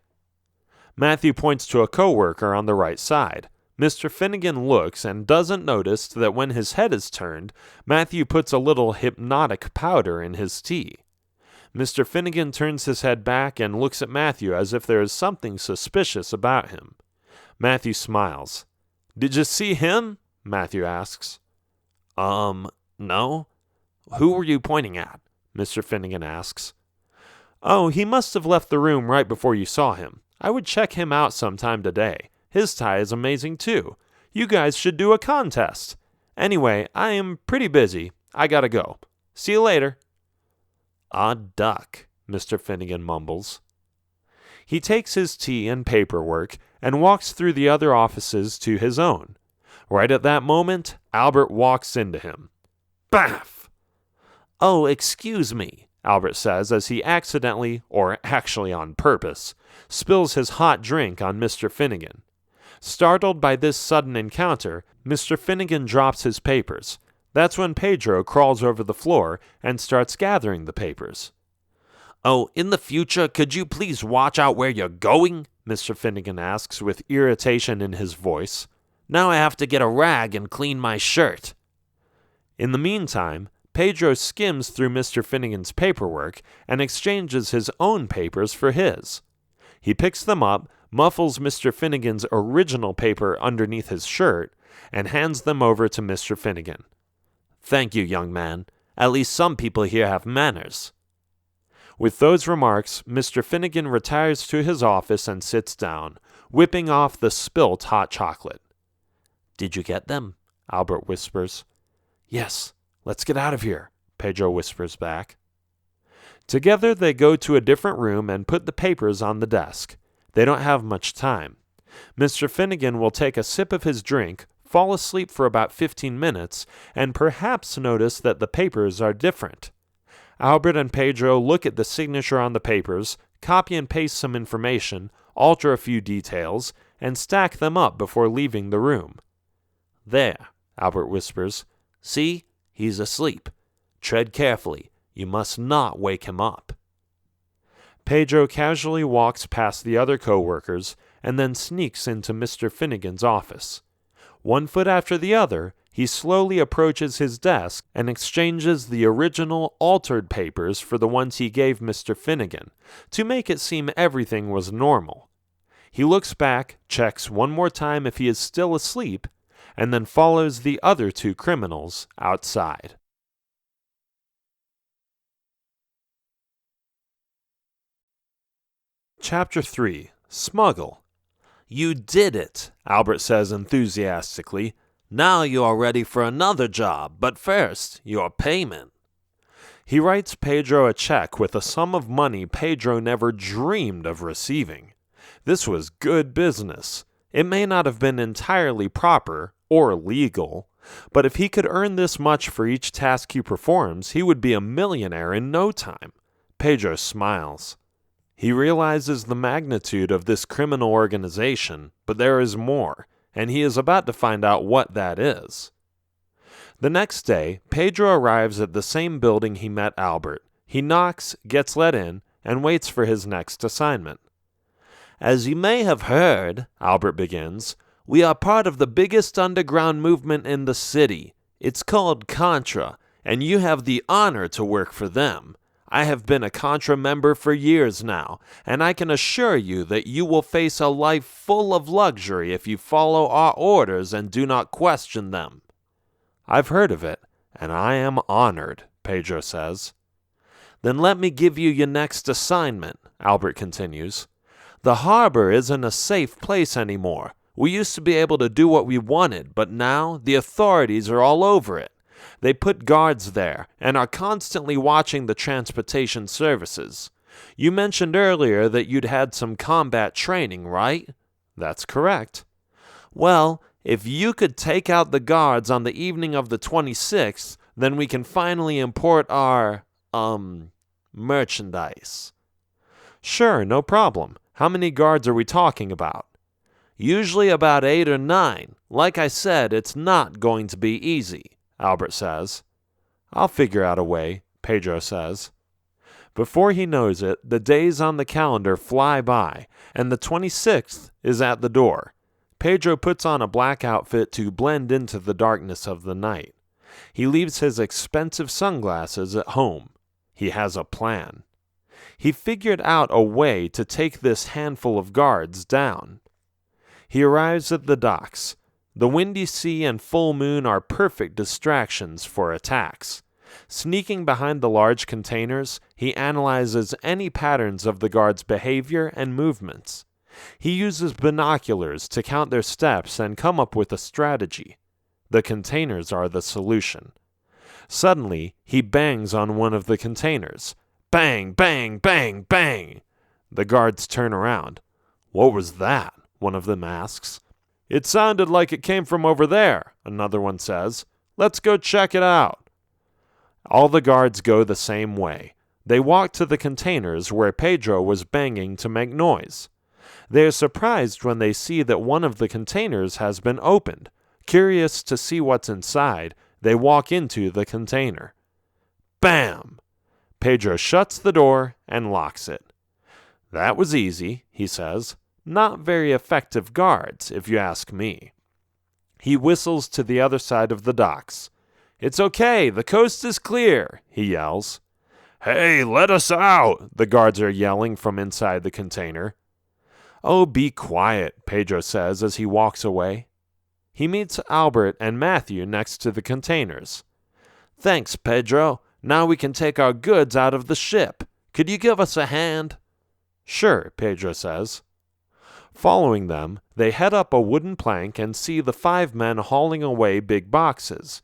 Matthew points to a coworker on the right side. Mr. Finnegan looks and doesn't notice that when his head is turned, Matthew puts a little hypnotic powder in his tea. Mr. Finnegan turns his head back and looks at Matthew as if there is something suspicious about him. Matthew smiles. "Did you see him?" Matthew asks. No. Who were you pointing at?" Mr. Finnegan asks. "Oh, he must have left the room right before you saw him. I would check him out sometime today. His tie is amazing too. You guys should do a contest. Anyway, I am pretty busy. I gotta go. See you later." "Odd duck," Mr. Finnegan mumbles. He takes his tea and paperwork and walks through the other offices to his own. Right at that moment, Albert walks into him. Baff! "Oh, excuse me," Albert says as he accidentally, or actually on purpose, spills his hot drink on Mr. Finnegan. Startled by this sudden encounter, Mr. Finnegan drops his papers. That's when Pedro crawls over the floor and starts gathering the papers. "Oh, in the future, could you please watch out where you're going?" Mr. Finnegan asks with irritation in his voice. "Now I have to get a rag and clean my shirt." In the meantime, Pedro skims through Mr. Finnegan's paperwork and exchanges his own papers for his. He picks them up, muffles Mr. Finnegan's original paper underneath his shirt, and hands them over to Mr. Finnegan. "Thank you, young man. At least some people here have manners." With those remarks, Mr. Finnegan retires to his office and sits down, whipping off the spilt hot chocolate. "Did you get them?" Albert whispers. "Yes. Let's get out of here," Pedro whispers back. Together they go to a different room and put the papers on the desk. They don't have much time. Mr. Finnegan will take a sip of his drink, fall asleep for about 15 minutes, and perhaps notice that the papers are different. Albert and Pedro look at the signature on the papers, copy and paste some information, alter a few details, and stack them up before leaving the room. "There," Albert whispers. "See? He's asleep. Tread carefully. You must not wake him up." Pedro casually walks past the other co-workers and then sneaks into Mr. Finnegan's office. One foot after the other, he slowly approaches his desk and exchanges the original altered papers for the ones he gave Mr. Finnegan, to make it seem everything was normal. He looks back, checks one more time if he is still asleep, and then follows the other two criminals outside. Chapter 3. Smuggle. "You did it," Albert says enthusiastically. "Now you are ready for another job, but first, your payment." He writes Pedro a check with a sum of money Pedro never dreamed of receiving. This was good business. It may not have been entirely proper or legal, but if he could earn this much for each task he performs, he would be a millionaire in no time. Pedro smiles. He realizes the magnitude of this criminal organization, but there is more, and he is about to find out what that is. The next day, Pedro arrives at the same building he met Albert. He knocks, gets let in, and waits for his next assignment. "As you may have heard," Albert begins, "we are part of the biggest underground movement in the city. It's called Contra, and you have the honor to work for them. I have been a Contra member for years now, and I can assure you that you will face a life full of luxury if you follow our orders and do not question them." "I've heard of it, and I am honored," Pedro says. "Then let me give you your next assignment," Albert continues. "The harbor isn't a safe place anymore. We used to be able to do what we wanted, but now the authorities are all over it. They put guards there and are constantly watching the transportation services. You mentioned earlier that you'd had some combat training, right?" "That's correct." "Well, if you could take out the guards on the evening of the 26th, then we can finally import our, merchandise." "Sure, no problem. How many guards are we talking about?" "Usually about 8 or 9. Like I said, it's not going to be easy," Albert says. "I'll figure out a way," Pedro says. Before he knows it, the days on the calendar fly by, and the 26th is at the door. Pedro puts on a black outfit to blend into the darkness of the night. He leaves his expensive sunglasses at home. He has a plan. He figured out a way to take this handful of guards down. He arrives at the docks. The windy sea and full moon are perfect distractions for attacks. Sneaking behind the large containers, he analyzes any patterns of the guards' behavior and movements. He uses binoculars to count their steps and come up with a strategy. The containers are the solution. Suddenly, he bangs on one of the containers. Bang, bang, bang, bang! The guards turn around. "What was that?" one of them asks. "It sounded like it came from over there," another one says. "Let's go check it out." All the guards go the same way. They walk to the containers where Pedro was banging to make noise. They are surprised when they see that one of the containers has been opened. Curious to see what's inside, they walk into the container. Bam! Pedro shuts the door and locks it. "That was easy," he says. "Not very effective guards, if you ask me." He whistles to the other side of the docks. "It's okay, the coast is clear," he yells. "Hey, let us out!" the guards are yelling from inside the container. "Oh, be quiet," Pedro says as he walks away. He meets Albert and Matthew next to the containers. "Thanks, Pedro. Now we can take our goods out of the ship. Could you give us a hand?" "Sure," Pedro says. Following them, they head up a wooden plank and see the 5 men hauling away big boxes.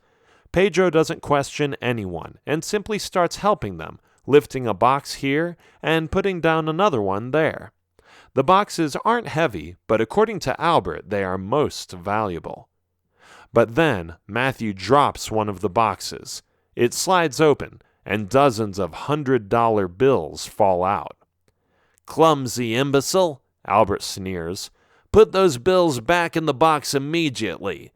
Pedro doesn't question anyone and simply starts helping them, lifting a box here and putting down another one there. The boxes aren't heavy, but according to Albert, they are most valuable. But then Matthew drops one of the boxes. It slides open, and dozens of $100 bills fall out. "Clumsy imbecile," Albert sneers. "Put those bills back in the box immediately."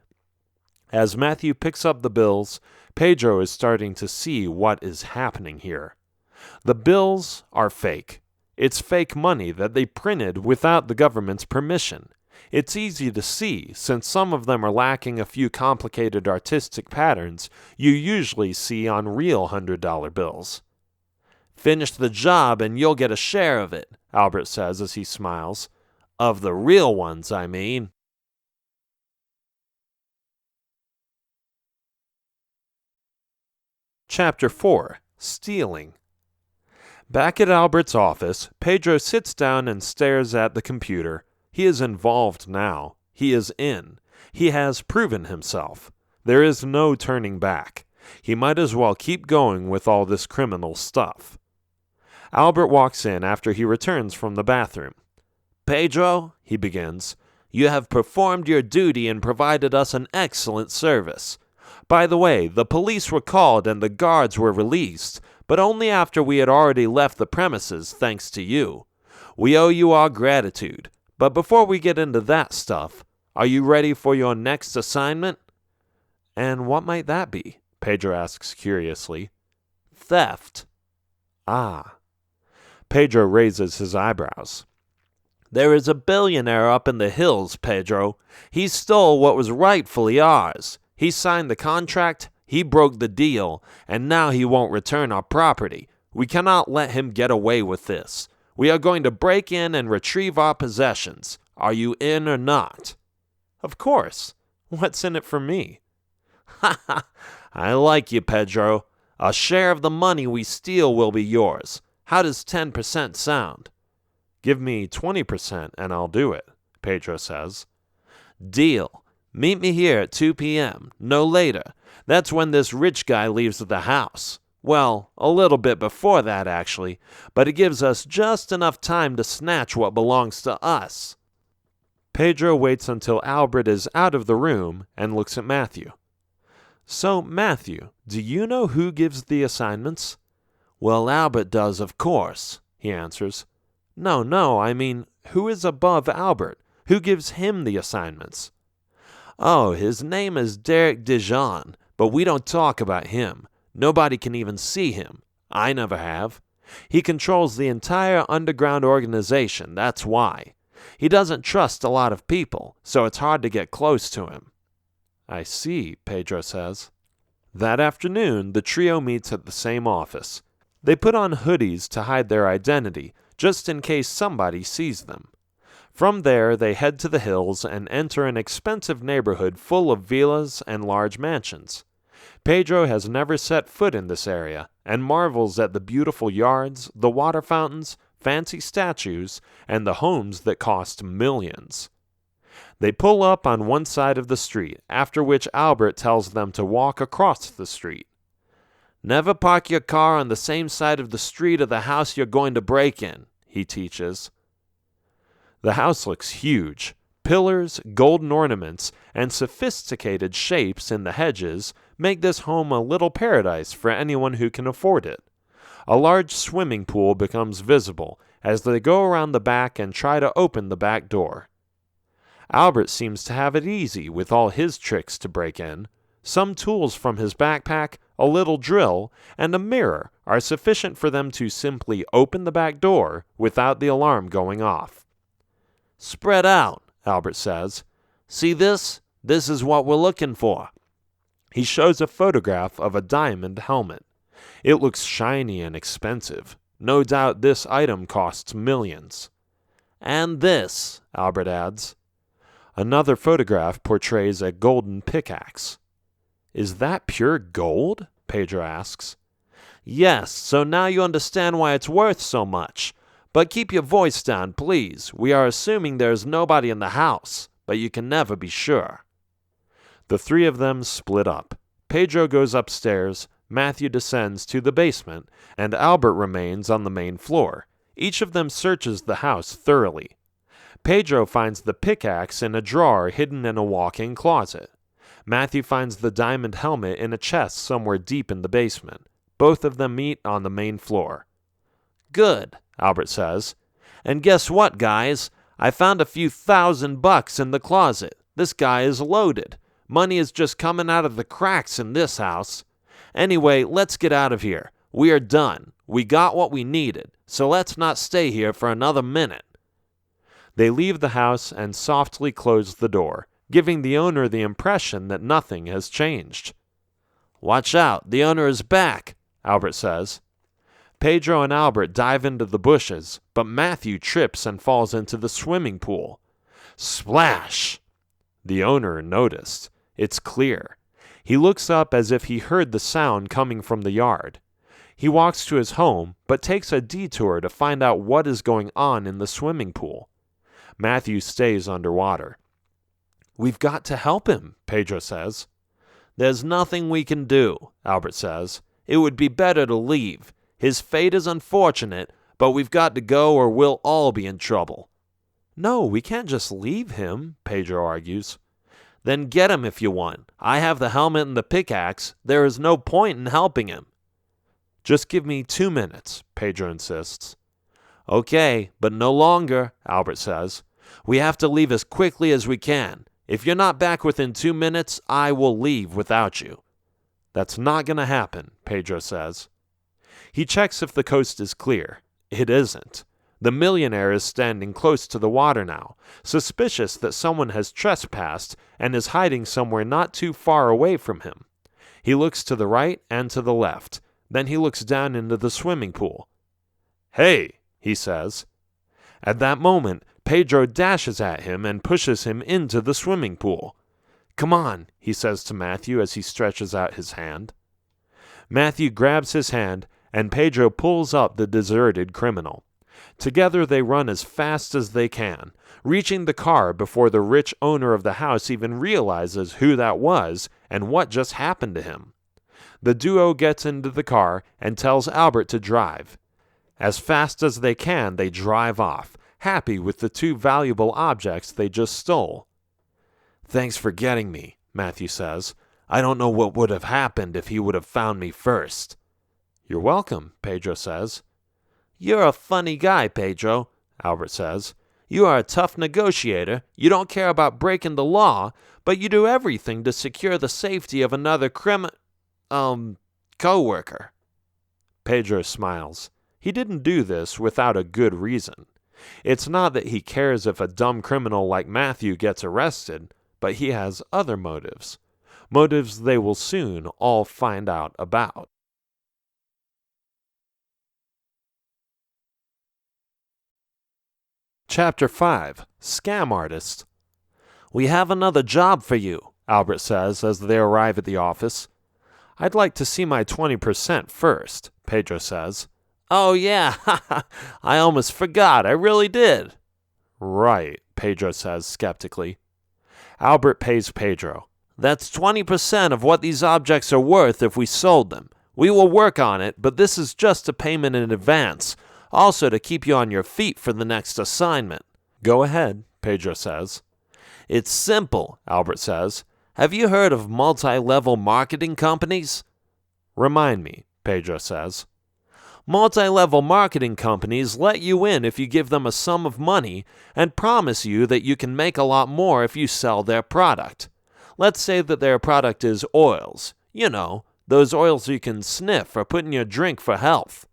As Matthew picks up the bills, Pedro is starting to see what is happening here. The bills are fake. It's fake money that they printed without the government's permission. It's easy to see, since some of them are lacking a few complicated artistic patterns you usually see on real $100 bills. Finish the job and you'll get a share of it, Albert says as he smiles. Of the real ones, I mean. Chapter 4. Stealing. Back at Albert's office, Pedro sits down and stares at the computer. He is involved now. He is in. He has proven himself. There is no turning back. He might as well keep going with all this criminal stuff. Albert walks in after he returns from the bathroom. Pedro, he begins, you have performed your duty and provided us an excellent service. By the way, the police were called and the guards were released, but only after we had already left the premises thanks to you. We owe you our gratitude. But before we get into that stuff, are you ready for your next assignment? And what might that be? Pedro asks curiously. Theft. Ah. Pedro raises his eyebrows. There is a billionaire up in the hills, Pedro. He stole what was rightfully ours. He signed the contract, he broke the deal, and now he won't return our property. We cannot let him get away with this. We are going to break in and retrieve our possessions. Are you in or not? Of course. What's in it for me? Ha ha! I like you, Pedro. A share of the money we steal will be yours. How does 10% sound? Give me 20% and I'll do it, Pedro says. Deal. Meet me here at 2 p.m., no later. That's when this rich guy leaves the house. Well, a little bit before that, actually, but it gives us just enough time to snatch what belongs to us. Pedro waits until Albert is out of the room and looks at Matthew. So, Matthew, do you know who gives the assignments? Well, Albert does, of course, he answers. No, I mean, who is above Albert? Who gives him the assignments? Oh, his name is Derek Dijon, but we don't talk about him. Nobody can even see him. I never have. He controls the entire underground organization, that's why. He doesn't trust a lot of people, so it's hard to get close to him. I see, Pedro says. That afternoon, the trio meets at the same office. They put on hoodies to hide their identity, just in case somebody sees them. From there, they head to the hills and enter an expensive neighborhood full of villas and large mansions. Pedro has never set foot in this area and marvels at the beautiful yards, the water fountains, fancy statues, and the homes that cost millions. They pull up on one side of the street, after which Albert tells them to walk across the street. Never park your car on the same side of the street of the house you're going to break in, he teaches. The house looks huge. Pillars, golden ornaments, and sophisticated shapes in the hedges make this home a little paradise for anyone who can afford it. A large swimming pool becomes visible as they go around the back and try to open the back door. Albert seems to have it easy with all his tricks to break in. Some tools from his backpack, a little drill, and a mirror are sufficient for them to simply open the back door without the alarm going off. Spread out, Albert says. See this? This is what we're looking for. He shows a photograph of a diamond helmet. It looks shiny and expensive. No doubt this item costs millions. And this, Albert adds. Another photograph portrays a golden pickaxe. Is that pure gold? Pedro asks. Yes, so now you understand why it's worth so much. But keep your voice down, please. We are assuming there is nobody in the house, but you can never be sure. The three of them split up. Pedro goes upstairs, Matthew descends to the basement, and Albert remains on the main floor. Each of them searches the house thoroughly. Pedro finds the pickaxe in a drawer hidden in a walk-in closet. Matthew finds the diamond helmet in a chest somewhere deep in the basement. Both of them meet on the main floor. Good, Albert says. And guess what, guys? I found a few $1,000 in the closet. This guy is loaded. Money is just coming out of the cracks in this house. Anyway, let's get out of here. We are done. We got what we needed, so let's not stay here for another minute." They leave the house and softly close the door, giving the owner the impression that nothing has changed. "Watch out, the owner is back," Albert says. Pedro and Albert dive into the bushes, but Matthew trips and falls into the swimming pool. Splash! The owner noticed. It's clear. He looks up as if he heard the sound coming from the yard. He walks to his home, but takes a detour to find out what is going on in the swimming pool. Matthew stays underwater. "We've got to help him," Pedro says. "There's nothing we can do," Albert says. "It would be better to leave. His fate is unfortunate, but we've got to go or we'll all be in trouble." "No, we can't just leave him," Pedro argues. "Then get him if you want. I have the helmet and the pickaxe. There is no point in helping him." "Just give me 2 minutes," Pedro insists. "Okay, but no longer," Albert says. "We have to leave as quickly as we can. If you're not back within 2 minutes, I will leave without you." "That's not going to happen," Pedro says. He checks if the coast is clear. It isn't. The millionaire is standing close to the water now, suspicious that someone has trespassed and is hiding somewhere not too far away from him. He looks to the right and to the left. Then he looks down into the swimming pool. "Hey," he says. At that moment, Pedro dashes at him and pushes him into the swimming pool. "Come on," he says to Matthew as he stretches out his hand. Matthew grabs his hand, and Pedro pulls up the deserted criminal. Together they run as fast as they can, reaching the car before the rich owner of the house even realizes who that was and what just happened to him. The duo gets into the car and tells Albert to drive. As fast as they can, they drive off, happy with the 2 valuable objects they just stole. "Thanks for getting me," Matthew says. "I don't know what would have happened if he would have found me first." "You're welcome," Pedro says. "You're a funny guy, Pedro," Albert says. "You are a tough negotiator. You don't care about breaking the law, but you do everything to secure the safety of another co-worker." Pedro smiles. He didn't do this without a good reason. It's not that he cares if a dumb criminal like Matthew gets arrested, but he has other motives. Motives they will soon all find out about. Chapter 5. Scam Artist. "We have another job for you," Albert says as they arrive at the office. "I'd like to see my 20% first," Pedro says. "Oh yeah, I almost forgot, I really did." "Right," Pedro says skeptically. Albert pays Pedro. "That's 20% of what these objects are worth if we sold them. We will work on it, but this is just a payment in advance. Also to keep you on your feet for the next assignment." "Go ahead," Pedro says. "It's simple," Albert says. "Have you heard of multi-level marketing companies?" "Remind me," Pedro says. "Multi-level marketing companies let you in if you give them a sum of money and promise you that you can make a lot more if you sell their product. Let's say that their product is oils. You know, those oils you can sniff or put in your drink for health.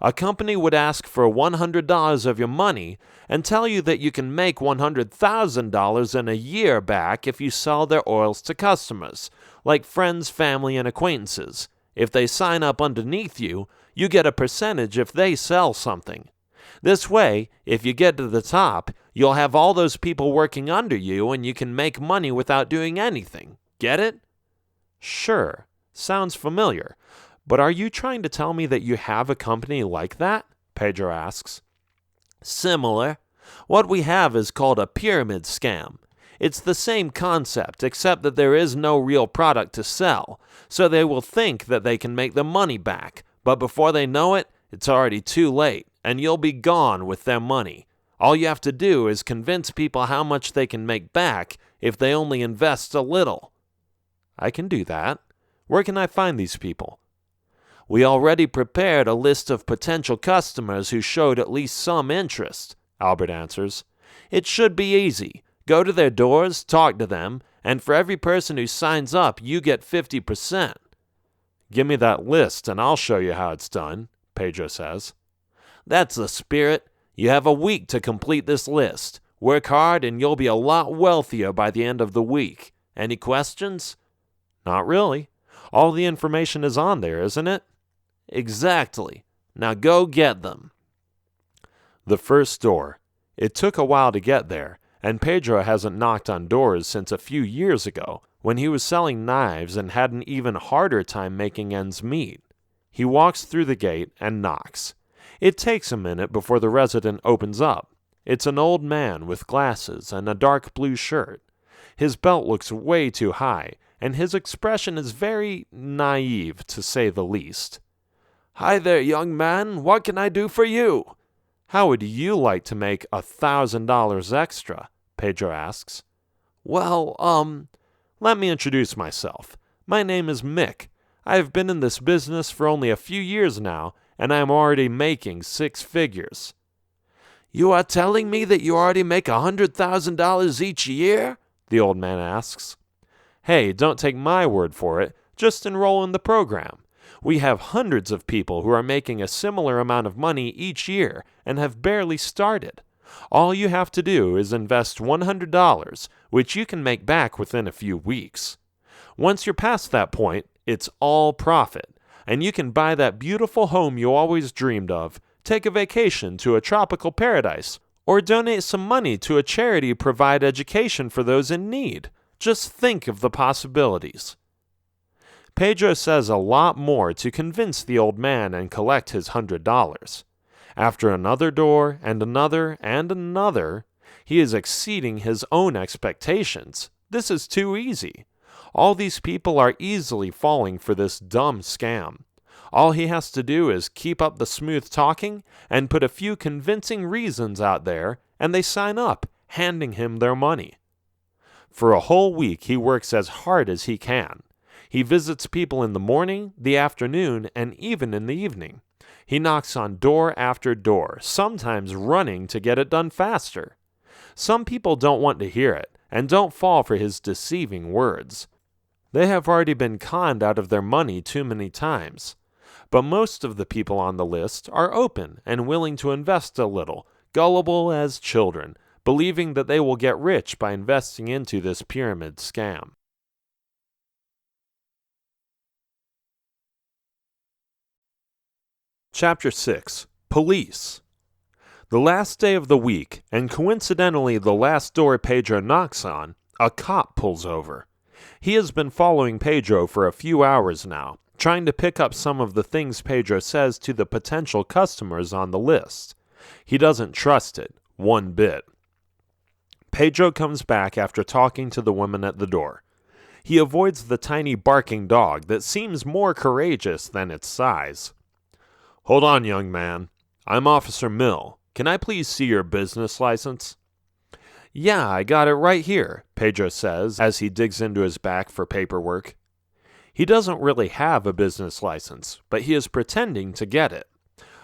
A company would ask for $100 of your money and tell you that you can make $100,000 in a year back if you sell their oils to customers, like friends, family, and acquaintances. If they sign up underneath you, you get a percentage if they sell something. This way, if you get to the top, you'll have all those people working under you and you can make money without doing anything. Get it?" "Sure. Sounds familiar. But are you trying to tell me that you have a company like that?" Pedro asks. "Similar. What we have is called a pyramid scam. It's the same concept, except that there is no real product to sell, so they will think that they can make the money back, but before they know it, it's already too late, and you'll be gone with their money. All you have to do is convince people how much they can make back if they only invest a little." "I can do that. Where can I find these people?" "We already prepared a list of potential customers who showed at least some interest," Albert answers. "It should be easy. Go to their doors, talk to them, and for every person who signs up, you get 50%. Give me that list and I'll show you how it's done, Pedro says. That's the spirit. You have a week to complete this list. Work hard and you'll be a lot wealthier by the end of the week. Any questions? Not really. All the information is on there, isn't it? Exactly. Now go get them. The first door. It took a while to get there, and Pedro hasn't knocked on doors since a few years ago, when he was selling knives and had an even harder time making ends meet. He walks through the gate and knocks. It takes a minute before the resident opens up. It's an old man with glasses and a dark blue shirt. His belt looks way too high, and his expression is very naive, to say the least. Hi there, young man. What can I do for you? How would you like to make $1,000 extra? Pedro asks. Well, let me introduce myself. My name is Mick. I have been in this business for only a few years now, and I am already making 6 figures. You are telling me that you already make $100,000 each year? The old man asks. Hey, don't take my word for it. Just enroll in the program. We have hundreds of people who are making a similar amount of money each year and have barely started. All you have to do is invest $100, which you can make back within a few weeks. Once you're past that point, it's all profit, and you can buy that beautiful home you always dreamed of, take a vacation to a tropical paradise, or donate some money to a charity to provide education for those in need. Just think of the possibilities. Pedro says a lot more to convince the old man and collect his $100. After another door and another and another, he is exceeding his own expectations. This is too easy. All these people are easily falling for this dumb scam. All he has to do is keep up the smooth talking and put a few convincing reasons out there, and they sign up, handing him their money. For a whole week, he works as hard as he can. He visits people in the morning, the afternoon, and even in the evening. He knocks on door after door, sometimes running to get it done faster. Some people don't want to hear it, and don't fall for his deceiving words. They have already been conned out of their money too many times. But most of the people on the list are open and willing to invest a little, gullible as children, believing that they will get rich by investing into this pyramid scam. Chapter 6. Police. The last day of the week, and coincidentally the last door Pedro knocks on, a cop pulls over. He has been following Pedro for a few hours now, trying to pick up some of the things Pedro says to the potential customers on the list. He doesn't trust it, one bit. Pedro comes back after talking to the woman at the door. He avoids the tiny barking dog that seems more courageous than its size. Hold on, young man. I'm Officer Mill. Can I please see your business license? Yeah, I got it right here, Pedro says as he digs into his back for paperwork. He doesn't really have a business license, but he is pretending to get it.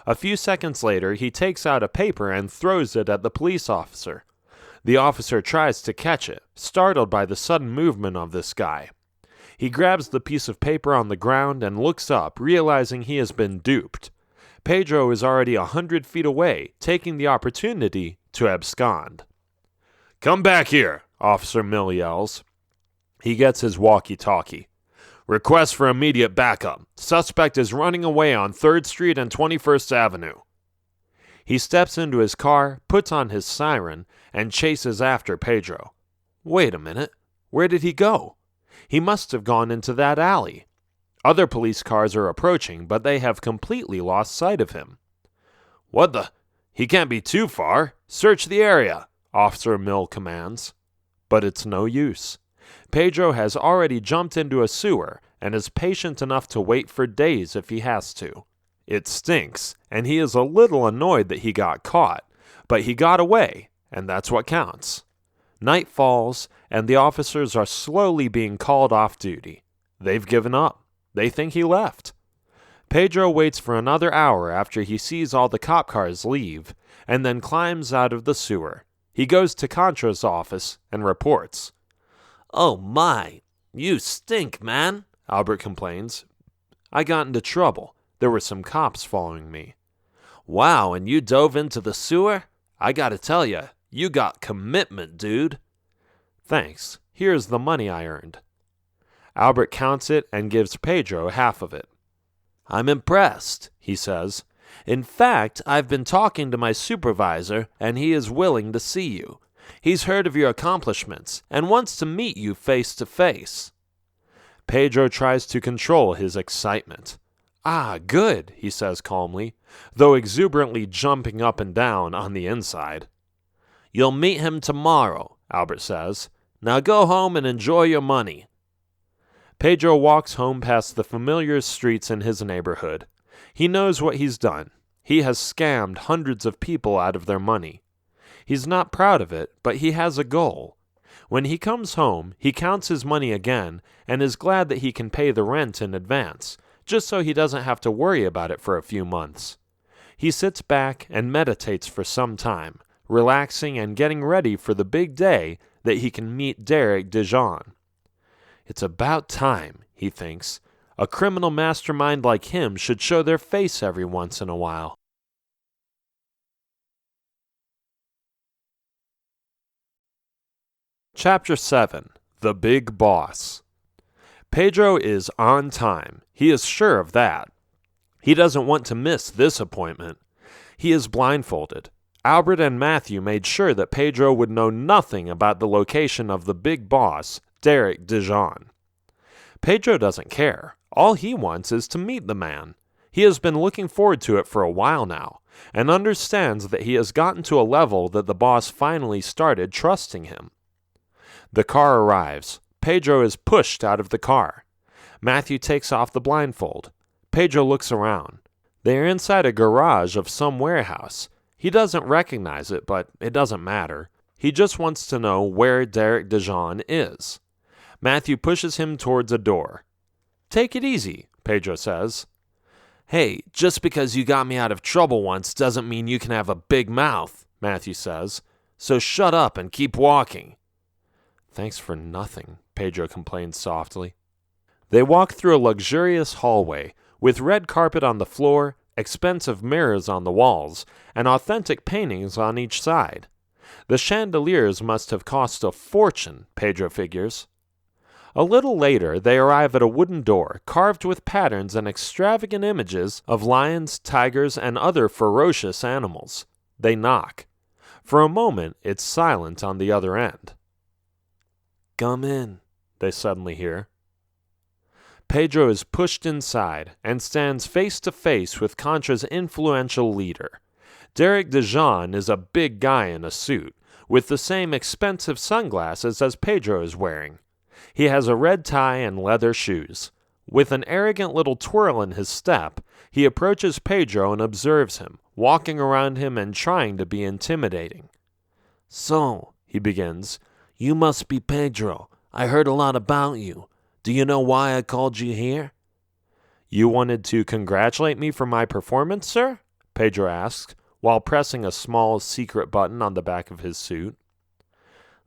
A few seconds later, he takes out a paper and throws it at the police officer. The officer tries to catch it, startled by the sudden movement of this guy. He grabs the piece of paper on the ground and looks up, realizing he has been duped. Pedro is already 100 feet away, taking the opportunity to abscond. Come back here, Officer Mill yells. He gets his walkie-talkie. Request for immediate backup. Suspect is running away on 3rd Street and 21st Avenue. He steps into his car, puts on his siren, and chases after Pedro. Wait a minute. Where did he go? He must have gone into that alley. Other police cars are approaching, but they have completely lost sight of him. What the? He can't be too far. Search the area, Officer Mill commands. But it's no use. Pedro has already jumped into a sewer and is patient enough to wait for days if he has to. It stinks, and he is a little annoyed that he got caught, but he got away, and that's what counts. Night falls, and the officers are slowly being called off duty. They've given up. They think he left. Pedro waits for another hour after he sees all the cop cars leave, and then climbs out of the sewer. He goes to Contra's office and reports. Oh my, you stink, man, Albert complains. I got into trouble. There were some cops following me. Wow, and you dove into the sewer? I gotta tell ya, you got commitment, dude. Thanks. Here's the money I earned. Albert counts it and gives Pedro half of it. I'm impressed, he says. In fact, I've been talking to my supervisor, and he is willing to see you. He's heard of your accomplishments and wants to meet you face to face. Pedro tries to control his excitement. Ah, good, he says calmly, though exuberantly jumping up and down on the inside. You'll meet him tomorrow, Albert says. Now go home and enjoy your money. Pedro walks home past the familiar streets in his neighborhood. He knows what he's done. He has scammed hundreds of people out of their money. He's not proud of it, but he has a goal. When he comes home, he counts his money again and is glad that he can pay the rent in advance, just so he doesn't have to worry about it for a few months. He sits back and meditates for some time, relaxing and getting ready for the big day that he can meet Derek Dijon. It's about time, he thinks. A criminal mastermind like him should show their face every once in a while. Chapter 7. The Big Boss. Pedro is on time. He is sure of that. He doesn't want to miss this appointment. He is blindfolded. Albert and Matthew made sure that Pedro would know nothing about the location of the big boss, Derek Dijon. Pedro doesn't care. All he wants is to meet the man. He has been looking forward to it for a while now, and understands that he has gotten to a level that the boss finally started trusting him. The car arrives. Pedro is pushed out of the car. Matthew takes off the blindfold. Pedro looks around. They are inside a garage of some warehouse. He doesn't recognize it, but it doesn't matter. He just wants to know where Derek Dijon is. Matthew pushes him towards a door. Take it easy, Pedro says. Hey, just because you got me out of trouble once doesn't mean you can have a big mouth, Matthew says. So shut up and keep walking. Thanks for nothing, Pedro complains softly. They walk through a luxurious hallway with red carpet on the floor, expensive mirrors on the walls, and authentic paintings on each side. The chandeliers must have cost a fortune, Pedro figures. A little later, they arrive at a wooden door carved with patterns and extravagant images of lions, tigers, and other ferocious animals. They knock. For a moment, it's silent on the other end. Come in, they suddenly hear. Pedro is pushed inside and stands face to face with Contra's influential leader. Derek Dijon is a big guy in a suit, with the same expensive sunglasses as Pedro is wearing. He has a red tie and leather shoes. With an arrogant little twirl in his step, he approaches Pedro and observes him, walking around him and trying to be intimidating. So, he begins, you must be Pedro. I heard a lot about you. Do you know why I called you here? You wanted to congratulate me for my performance, sir? Pedro asked, while pressing a small secret button on the back of his suit.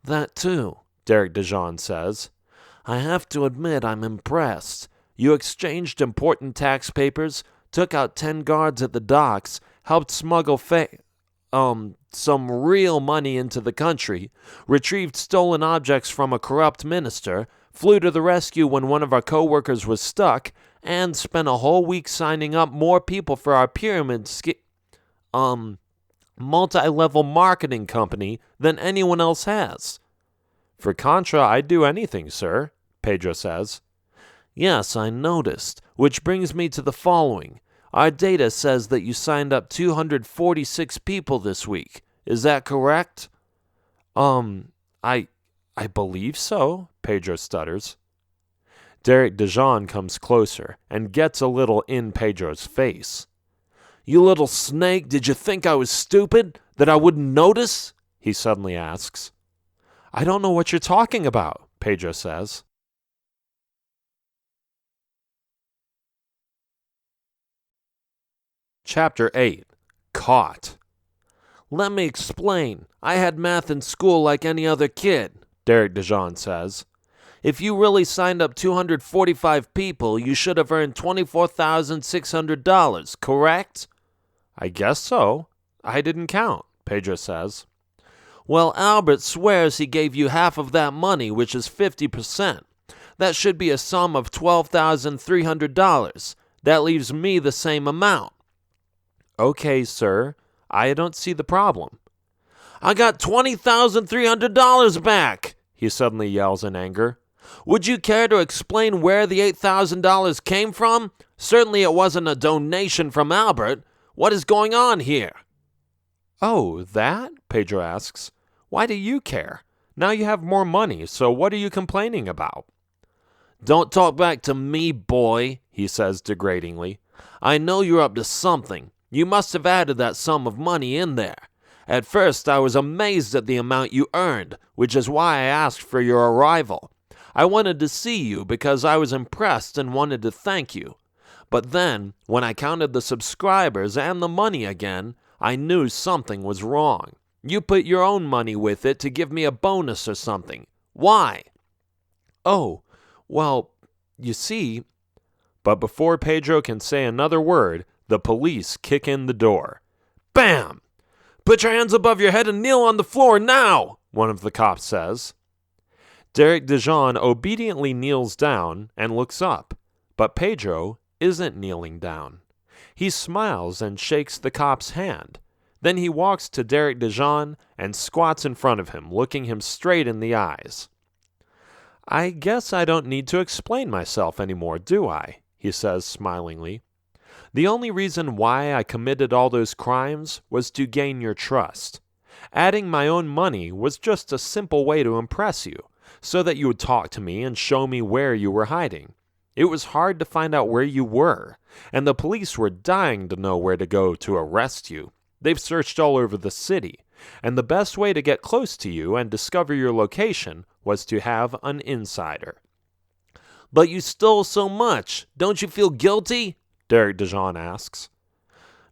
That too, Derek Dijon says. I have to admit I'm impressed. You exchanged important tax papers, took out 10 guards at the docks, helped smuggle some real money into the country, retrieved stolen objects from a corrupt minister, flew to the rescue when one of our co-workers was stuck, and spent a whole week signing up more people for our pyramid multi-level marketing company than anyone else has. For Contra, I'd do anything, sir, Pedro says. Yes, I noticed, which brings me to the following. Our data says that you signed up 246 people this week. Is that correct? I believe so, Pedro stutters. Derek Dijon comes closer and gets a little in Pedro's face. You little snake, did you think I was stupid? That I wouldn't notice? He suddenly asks. I don't know what you're talking about, Pedro says. Chapter 8. Caught. Let me explain. I had math in school like any other kid, Derek Dijon says. If you really signed up 245 people, you should have earned $24,600, correct? I guess so. I didn't count, Pedro says. Well, Albert swears he gave you half of that money, which is 50%. That should be a sum of $12,300. That leaves me the same amount. Okay, sir. I don't see the problem. I got $20,300 back, he suddenly yells in anger. Would you care to explain where the $8,000 came from? Certainly it wasn't a donation from Albert. What is going on here? Oh, that? Pedro asks. Why do you care? Now you have more money, so what are you complaining about? Don't talk back to me, boy, he says degradingly. I know you're up to something. You must have added that sum of money in there. At first, I was amazed at the amount you earned, which is why I asked for your arrival. I wanted to see you because I was impressed and wanted to thank you. But then, when I counted the subscribers and the money again, I knew something was wrong. You put your own money with it to give me a bonus or something. Why? Oh, well, you see. But before Pedro can say another word, the police kick in the door. Bam! Put your hands above your head and kneel on the floor now, one of the cops says. Derek DeJean obediently kneels down and looks up, but Pedro isn't kneeling down. He smiles and shakes the cop's hand. Then he walks to Derek DeJean and squats in front of him, looking him straight in the eyes. I guess I don't need to explain myself anymore, do I? He says smilingly. The only reason why I committed all those crimes was to gain your trust. Adding my own money was just a simple way to impress you, so that you would talk to me and show me where you were hiding. It was hard to find out where you were, and the police were dying to know where to go to arrest you. They've searched all over the city, and the best way to get close to you and discover your location was to have an insider. But you stole so much. Don't you feel guilty? Derek DeJean asks.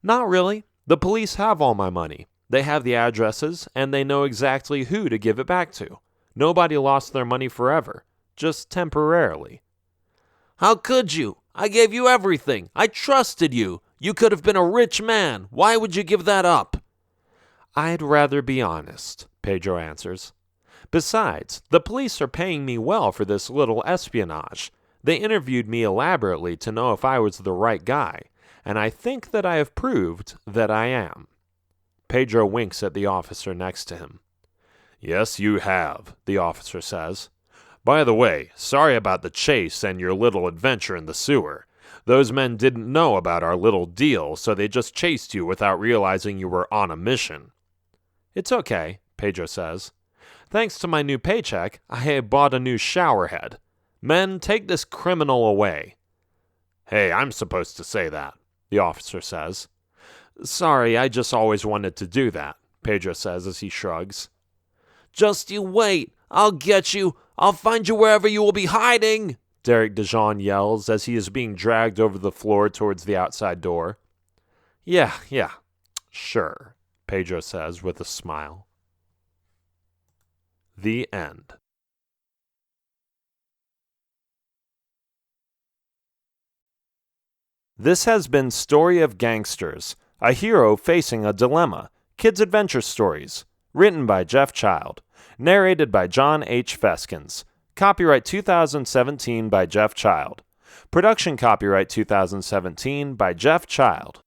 Not really. The police have all my money. They have the addresses, and they know exactly who to give it back to. Nobody lost their money forever, just temporarily. How could you? I gave you everything. I trusted you. You could have been a rich man. Why would you give that up? I'd rather be honest, Pedro answers. Besides, the police are paying me well for this little espionage. They interviewed me elaborately to know if I was the right guy, and I think that I have proved that I am. Pedro winks at the officer next to him. Yes, you have, the officer says. By the way, sorry about the chase and your little adventure in the sewer. Those men didn't know about our little deal, so they just chased you without realizing you were on a mission. It's okay, Pedro says. Thanks to my new paycheck, I have bought a new shower head. Men, take this criminal away. Hey, I'm supposed to say that, the officer says. Sorry, I just always wanted to do that, Pedro says as he shrugs. Just you wait. I'll get you. I'll find you wherever you will be hiding, Derek DeJean yells as he is being dragged over the floor towards the outside door. Yeah, sure, Pedro says with a smile. The end. This has been Story of Gangsters, a hero facing a dilemma, Kids' Adventure Stories, written by Jeff Child, narrated by John H. Feskins, copyright 2017 by Jeff Child, production copyright 2017 by Jeff Child.